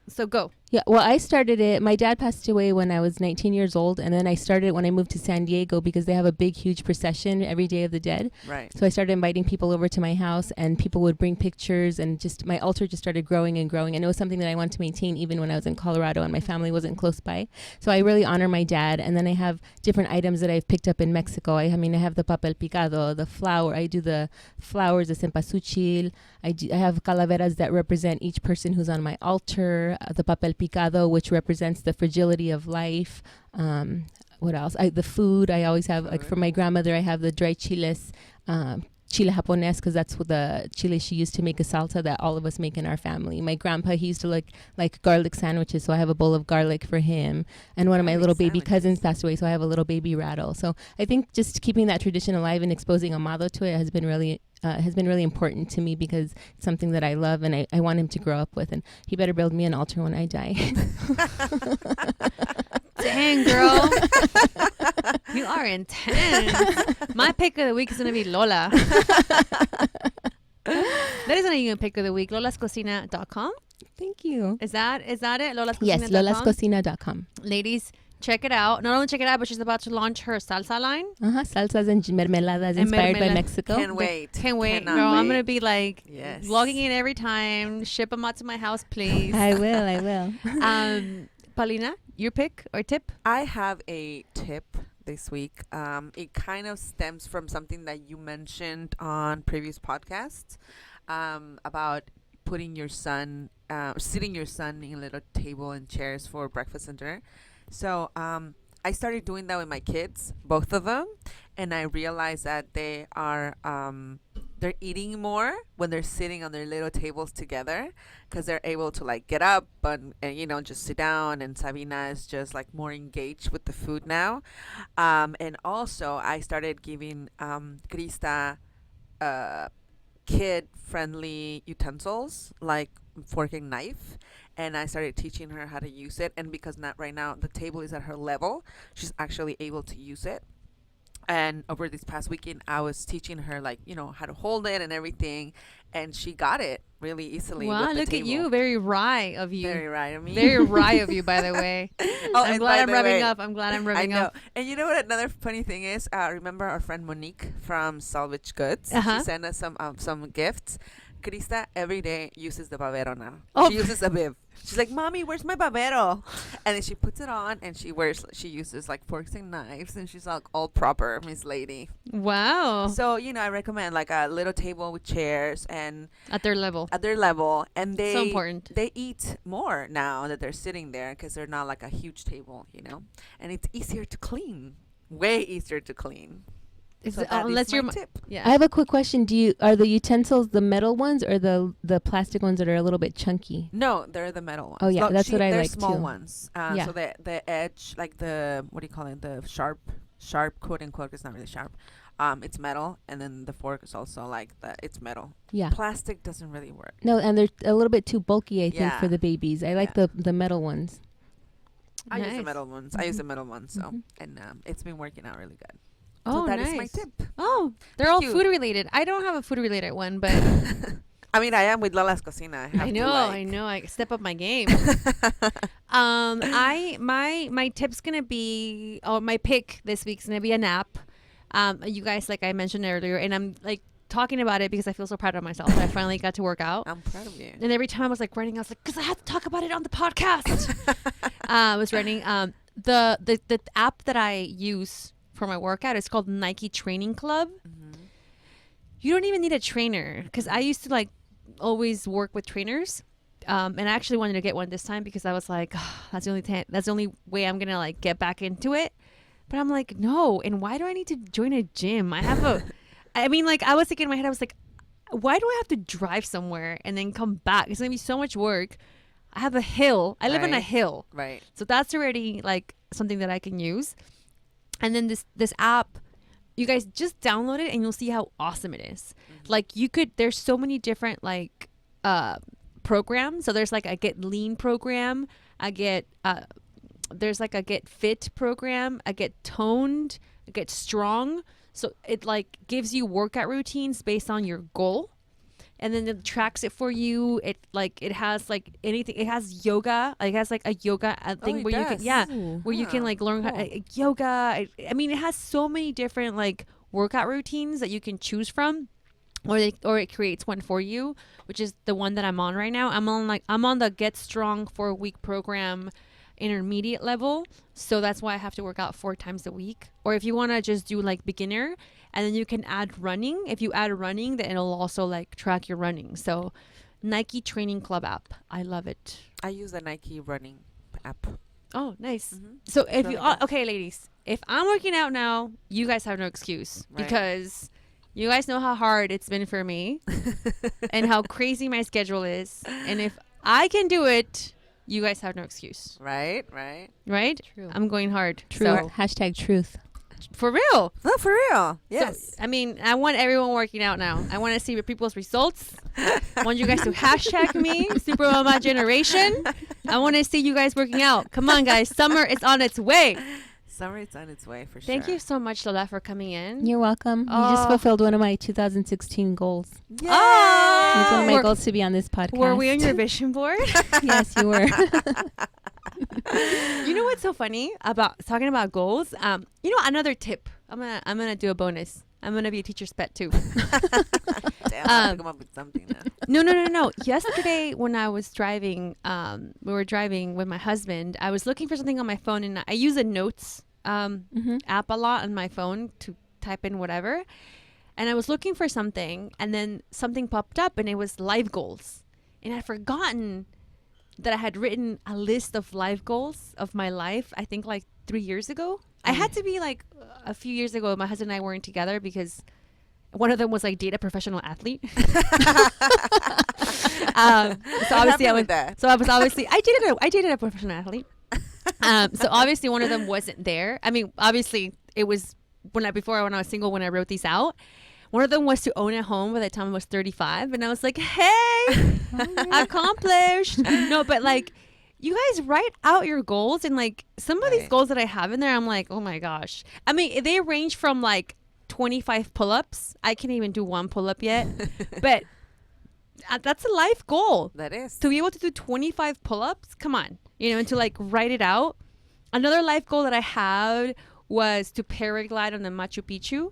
Speaker 2: so go.
Speaker 3: Yeah, well, I started it. My dad passed away when I was 19 years old, and then I started it when I moved to San Diego because they have a big, huge procession every Day of the Dead.
Speaker 1: Right.
Speaker 3: So I started inviting people over to my house, and people would bring pictures, and just my altar just started growing and growing. And it was something that I wanted to maintain even when I was in Colorado and my family wasn't close by. So I really honor my dad. And then I have different items that I've picked up in Mexico. I have the papel picado, the flower. I do the flowers, the cempasúchil. I have calaveras that represent each person who's on my altar. The papel picado, which represents the fragility of life. What else? The food. I always have, like for my grandmother, I have the dry chiles, chile japonés, because that's what the chile she used to make a salsa that all of us make in our family. My grandpa, he used to like garlic sandwiches, so I have a bowl of garlic for him. And one of my little baby cousins passed away, so I have a little baby rattle. So I think just keeping that tradition alive and exposing amado to it has been really important to me because it's something that I love and I want him to grow up with. And he better build me an altar when I die.
Speaker 2: Dang, girl. You are intense. My pick of the week is going to be Lola. That isn't even a pick of the week. lolascocina.com.
Speaker 3: Thank you.
Speaker 2: Is that it? Lolascocina.com?
Speaker 3: Yes, lolascocina.com.
Speaker 2: Ladies, check it out. Not only check it out, but she's about to launch her salsa line.
Speaker 3: Salsas and mermeladas inspired by Mexico.
Speaker 1: Can't wait.
Speaker 2: Can't wait,
Speaker 1: Cannot
Speaker 2: girl.
Speaker 1: wait.
Speaker 2: I'm going to be like
Speaker 1: Yes.
Speaker 2: logging in every time. Ship them out to my house, please.
Speaker 3: I will.
Speaker 2: Paulina, your pick or tip?
Speaker 1: I have a tip this week. It kind of stems from something that you mentioned on previous podcasts about putting your son, sitting your son in a little table and chairs for breakfast and dinner. So I started doing that with my kids, both of them, and I realized that they are they're eating more when they're sitting on their little tables together because they're able to like get up and just sit down, and Sabina is just like more engaged with the food now. And also I started giving Krista kid-friendly utensils like fork and knife, and I started teaching her how to use it. And because not right now the table is at her level, she's actually able to use it. And over this past weekend, I was teaching her, like, how to hold it and everything. And she got it really easily.
Speaker 2: Wow,
Speaker 1: with the
Speaker 2: look
Speaker 1: table.
Speaker 2: at you. Very wry of you.
Speaker 1: Very right of me.
Speaker 2: Very wry of you, by the way. I'm glad I'm rubbing up. I'm glad I'm rubbing up.
Speaker 1: And you know what another funny thing is? Remember our friend Monique from Salvage Goods?
Speaker 2: Uh-huh.
Speaker 1: She sent us some gifts. Krista every day uses the babero now.
Speaker 2: Oh.
Speaker 1: She uses a bib. She's like, Mommy, where's my babero? And then she puts it on and she uses like forks and knives, and she's like all proper Miss Lady.
Speaker 2: Wow.
Speaker 1: So, I recommend like a little table with chairs and
Speaker 2: At their level.
Speaker 1: And
Speaker 2: So important.
Speaker 1: They eat more now that they're sitting there because they're not like a huge table, and it's easier to clean. Way easier to clean. So
Speaker 2: Unless you're
Speaker 1: tip.
Speaker 2: Yeah.
Speaker 3: I have a quick question. Are the utensils the metal ones or the plastic ones that are a little bit chunky?
Speaker 1: No, they're the metal ones.
Speaker 3: Oh, yeah, that's what I
Speaker 1: they're
Speaker 3: like,
Speaker 1: small
Speaker 3: too.
Speaker 1: ones.
Speaker 3: Yeah.
Speaker 1: So the edge, like what do you call it? The sharp, quote unquote, it's not really sharp. It's metal, and then the fork is also like it's metal.
Speaker 3: Yeah.
Speaker 1: Plastic doesn't really work.
Speaker 3: No, and they're a little bit too bulky, I think,
Speaker 1: Yeah.
Speaker 3: for the babies. I like the metal ones.
Speaker 1: I use the
Speaker 2: Nice.
Speaker 1: metal ones. I use the metal ones, so and it's been working out really good.
Speaker 2: Oh,
Speaker 1: so that
Speaker 2: nice.
Speaker 1: is my tip.
Speaker 2: Oh, they're all
Speaker 1: you.
Speaker 2: food related. I don't have a food related one, but
Speaker 1: I mean, I am with Lola's Cocina.
Speaker 2: I know. I step up my game. My tip's gonna be, my pick this week's gonna be a nap. You guys, like I mentioned earlier, and I'm like talking about it because I feel so proud of myself that I finally got to work out.
Speaker 1: I'm proud of you.
Speaker 2: And every time I was like writing, I was like, because I have to talk about it on the podcast. I was writing. The app that I use for my workout is called Nike Training Club. You don't even need a trainer, because I used to like always work with trainers, and I actually wanted to get one this time because I was like, that's the only way I'm gonna like get back into it. But I'm like, no, and why do I need to join a gym? I was thinking in my head, I was like, why do I have to drive somewhere and then come back? It's gonna be so much work. I have a hill. I live on a hill.
Speaker 1: Right.
Speaker 2: So that's already like something that I can use. And then this app, you guys just download it and you'll see how awesome it is. Like there's so many different like programs. So there's like a Get Lean program. There's like a Get Fit program, a Get Toned, a Get Strong. So it like gives you workout routines based on your goal. And then it tracks it for you. It has like anything. It has yoga. It has like a yoga thing where you can, where you can like learn how yoga. I mean, it has so many different like workout routines that you can choose from, or it creates one for you, which is the one that I'm on right now. I'm on the Get Strong 4-week program, intermediate level. So that's why I have to work out 4 times a week. Or if you want to just do like beginner, and then you can add running. If you add running, then it'll also like track your running. So Nike Training Club app. I love it.
Speaker 1: I use the Nike running app.
Speaker 2: Oh, nice. So if
Speaker 1: really
Speaker 2: you,
Speaker 1: good.
Speaker 2: okay, ladies, if I'm working out now, you guys have no excuse,
Speaker 1: Right.
Speaker 2: because you guys know how hard it's been for me and how crazy my schedule is. And if I can do it, you guys have no excuse.
Speaker 1: Right.
Speaker 2: Right?
Speaker 3: True.
Speaker 2: I'm going hard.
Speaker 3: True.
Speaker 2: So,
Speaker 3: Hashtag truth.
Speaker 2: for real.
Speaker 1: No, for real. Yes.
Speaker 2: So, I mean, I want everyone working out now. I want to see people's results. I want you guys to hashtag me, Super Mama Generation. I want to see you guys working out. Come on, guys. Summer is on its way.
Speaker 1: Summer is on its way for sure.
Speaker 2: Thank you so much, Lola, for coming in.
Speaker 3: You're welcome. You just fulfilled one of my 2016 goals.
Speaker 1: Yay!
Speaker 2: Oh!
Speaker 3: It's one of my
Speaker 2: Were-
Speaker 3: goals to be on this podcast.
Speaker 2: Were we on your vision board?
Speaker 3: Yes, you were.
Speaker 2: You know what's so funny about talking about goals? Another tip. I'm gonna do a bonus. I'm gonna be a teacher's pet too.
Speaker 1: Damn, I have to come up with something now.
Speaker 2: No. Yesterday when I was driving, we were driving with my husband. I was looking for something on my phone, and I use a notes app a lot on my phone to type in whatever. And I was looking for something, and then something popped up, and it was life goals. And I'd forgotten that I had written a list of life goals of my life, I think like 3 years ago. I had to be like a few years ago. My husband and I weren't together because one of them was like date a professional athlete. I dated a professional athlete. So obviously one of them wasn't there. I mean, obviously it was when I was single, when I wrote these out. One of them was to own a home by the time I was 35. And I was like, hey, accomplished. No, but like, you guys write out your goals, and like some of these
Speaker 1: Right.
Speaker 2: goals that I have in there, I'm like, oh my gosh. I mean, they range from like 25 pull-ups. I can't even do one pull-up yet, but that's a life goal.
Speaker 1: That is.
Speaker 2: To be able to do 25 pull-ups, come on, and to like write it out. Another life goal that I had was to paraglide on the Machu Picchu.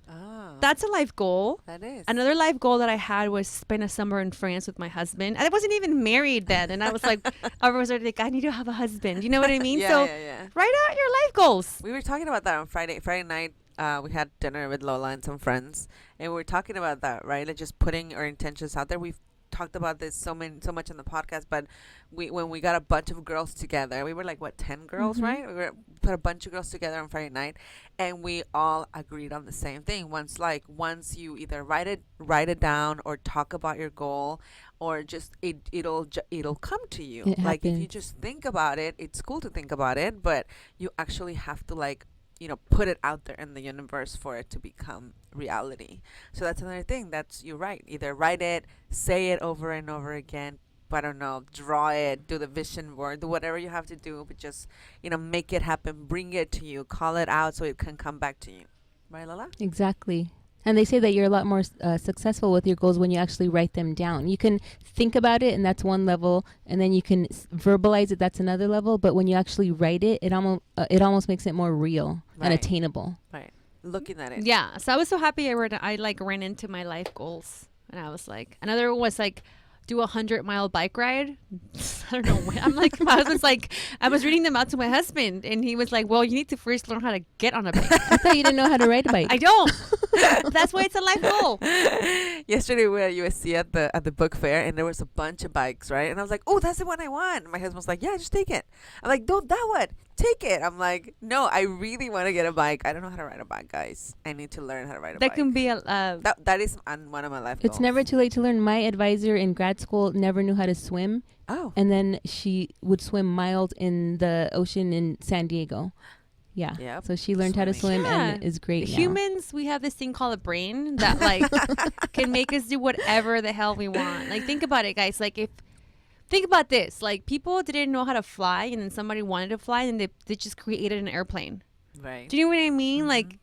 Speaker 1: Oh,
Speaker 2: That's a life goal.
Speaker 1: that is.
Speaker 2: Another life goal that I had was spend a summer in France with my husband. I wasn't even married then, and I was like, I was like, I need to have a husband. You know what I mean?
Speaker 1: Yeah,
Speaker 2: So
Speaker 1: yeah.
Speaker 2: write out your life goals.
Speaker 1: We were talking about that on Friday night. We had dinner with Lola and some friends, and we were talking about that, right? Like just putting our intentions out there. We've talked about this so much on the podcast, but when we got a bunch of girls together, we were like 10 girls, right? We put a bunch of girls together on Friday night, and we all agreed on the same thing. Once you either write it down or talk about your goal, or just it'll come to you.
Speaker 3: It
Speaker 1: Like if you
Speaker 3: happens.
Speaker 1: just think about it, it's cool to think about it, but you actually have to put it out there in the universe for it to become reality. So that's another thing. You're right. Either write it, say it over and over again. I don't know, draw it, do the vision board, do whatever you have to do, but just make it happen, bring it to you, call it out so it can come back to you. Right, Lola?
Speaker 3: Exactly. And they say that you're a lot more successful with your goals when you actually write them down. You can think about it, and that's one level, and then you can verbalize it. That's another level. But when you actually write it, it almost makes it more real and
Speaker 1: Right.
Speaker 3: attainable.
Speaker 1: Right. Looking at it.
Speaker 2: Yeah. So I was so happy I ran into my life goals, and I was like, another one was like, do 100-mile bike ride. I don't know when. I'm like, my husband's like, I was reading them out to my husband, and he was like, well, you need to first learn how to get on a bike.
Speaker 3: I thought you didn't know how to ride a bike.
Speaker 2: I don't. That's why it's a life goal.
Speaker 1: Yesterday we were at USC at the book fair, and there was a bunch of bikes, right? And I was like, oh, that's the one I want. My husband was like, yeah, just take it. I'm like, no, that one. Take it. I'm like, no, I really want to get a bike. I don't know how to ride a bike, guys. I need to learn how to ride a
Speaker 2: That
Speaker 1: bike.
Speaker 2: can be a
Speaker 1: That is on one of my life
Speaker 3: It's
Speaker 1: goals.
Speaker 3: never too late to learn. My advisor in grad school never knew how to swim,
Speaker 1: Oh.
Speaker 3: and then she would swim miles in the ocean in San Diego. Yeah.
Speaker 1: Yep.
Speaker 3: So she learned how to
Speaker 1: Swimming.
Speaker 3: swim and
Speaker 2: Yeah.
Speaker 3: is great now.
Speaker 2: humans. We have this thing called a brain that like can make us do whatever the hell we want. Like, think about it, guys. Like, think about this. Like, people didn't know how to fly, and then somebody wanted to fly, and they just created an airplane.
Speaker 1: Right.
Speaker 2: Do you know what I mean?
Speaker 1: Mhm.
Speaker 2: Like,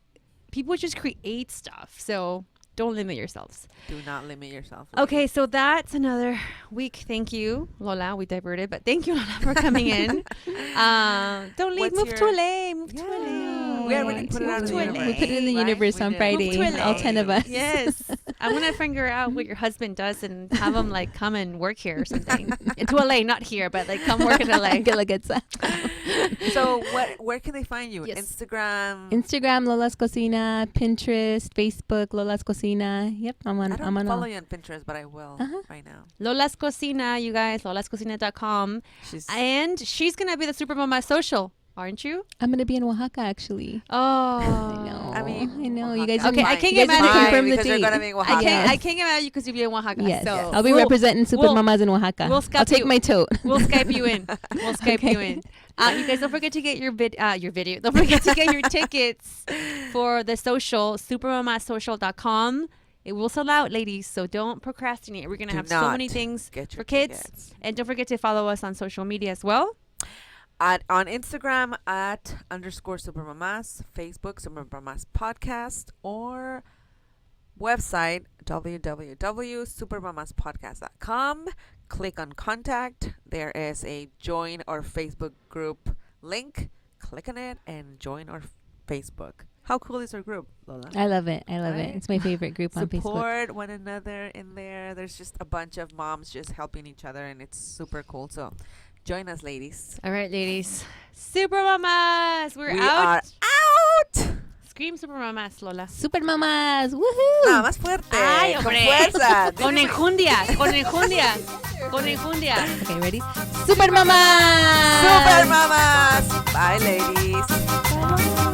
Speaker 2: people just create stuff. So don't limit yourselves.
Speaker 1: Do not limit yourself.
Speaker 2: Okay, so that's another week. Thank you, Lola. We diverted, but thank you, Lola, for coming in. Don't leave.
Speaker 1: What's
Speaker 2: Move to
Speaker 1: your-
Speaker 2: LA. Move to
Speaker 1: Yeah.
Speaker 2: LA.
Speaker 1: We already put it out in the
Speaker 2: Move to
Speaker 1: universe.
Speaker 3: We put it in the
Speaker 1: Right?
Speaker 3: universe
Speaker 1: We
Speaker 3: on
Speaker 1: did.
Speaker 3: Friday.
Speaker 2: Move to
Speaker 3: All
Speaker 2: LA.
Speaker 3: 10 of us.
Speaker 2: Yes. I want to figure out what your husband does and have him like come and work here or something. To LA, not here, but like come work in LA.
Speaker 3: Que la quetzal.
Speaker 1: So where can they find you?
Speaker 2: Yes.
Speaker 1: Instagram.
Speaker 3: Instagram, Lola's Cocina. Pinterest, Facebook, Lola's Cocina. Yep, I'm
Speaker 1: I
Speaker 3: on.
Speaker 1: don't
Speaker 3: I'm on
Speaker 1: follow
Speaker 3: all.
Speaker 1: you on Pinterest, but I will
Speaker 3: Uh-huh.
Speaker 1: right now.
Speaker 2: Lola's Cocina, you guys. LolasCocina.com.
Speaker 1: She's
Speaker 2: And she's going to be the Super Mama Social, aren't you?
Speaker 3: I'm gonna be in Oaxaca actually.
Speaker 2: Oh.
Speaker 3: I know.
Speaker 1: I mean,
Speaker 3: I know. You
Speaker 1: Oaxaca.
Speaker 3: guys.
Speaker 2: Okay,
Speaker 3: didn't-
Speaker 2: I can't
Speaker 3: you
Speaker 2: get
Speaker 3: guys
Speaker 2: mad
Speaker 3: didn't
Speaker 2: at you
Speaker 3: confirm the
Speaker 1: because you're
Speaker 3: date.
Speaker 1: gonna be in
Speaker 2: I
Speaker 1: Oaxaca.
Speaker 2: can't get mad at you because you'll be in Oaxaca.
Speaker 3: Yes,
Speaker 2: So
Speaker 3: I'll be representing Super
Speaker 2: we'll-
Speaker 3: Mamas in Oaxaca.
Speaker 2: we'll Skype
Speaker 3: I'll take
Speaker 2: you.
Speaker 3: my tote.
Speaker 2: We'll Skype you in. We'll Skype you in. You guys, don't forget to get your video. Don't forget to get your tickets for the social, supermamassocial.com. It will sell out, ladies, so don't procrastinate. We're going to
Speaker 1: Do
Speaker 2: have so many
Speaker 1: not
Speaker 2: things
Speaker 1: Get your
Speaker 2: for kids.
Speaker 1: tickets.
Speaker 2: And don't forget to follow us on social media as well.
Speaker 1: On Instagram at _supermamas, Facebook Super Mamás Podcast, or website www.supermamaspodcast.com. Click on contact. There is a join our Facebook group link. Click on it and join our Facebook. How cool is our group, Lola?
Speaker 3: I love it. I love
Speaker 1: Right?
Speaker 3: it. It's my favorite group on Facebook.
Speaker 1: Support one another in there. There's just a bunch of moms just helping each other, and it's super cool. So join us, ladies.
Speaker 2: All right, ladies. Super Mamas.
Speaker 1: We
Speaker 2: We're
Speaker 1: are
Speaker 2: out.
Speaker 1: out.
Speaker 2: Scream Super Mamas, Lola.
Speaker 3: Super Mamas. Woohoo!
Speaker 1: Nada más fuerte.
Speaker 2: Ay,
Speaker 1: con
Speaker 2: hombre.
Speaker 1: fuerza.
Speaker 2: Con enjundia. Con enjundia. Con enjundia.
Speaker 3: Okay, ready? Super Mamas.
Speaker 1: Super Mamas. Bye, ladies.
Speaker 3: Bye.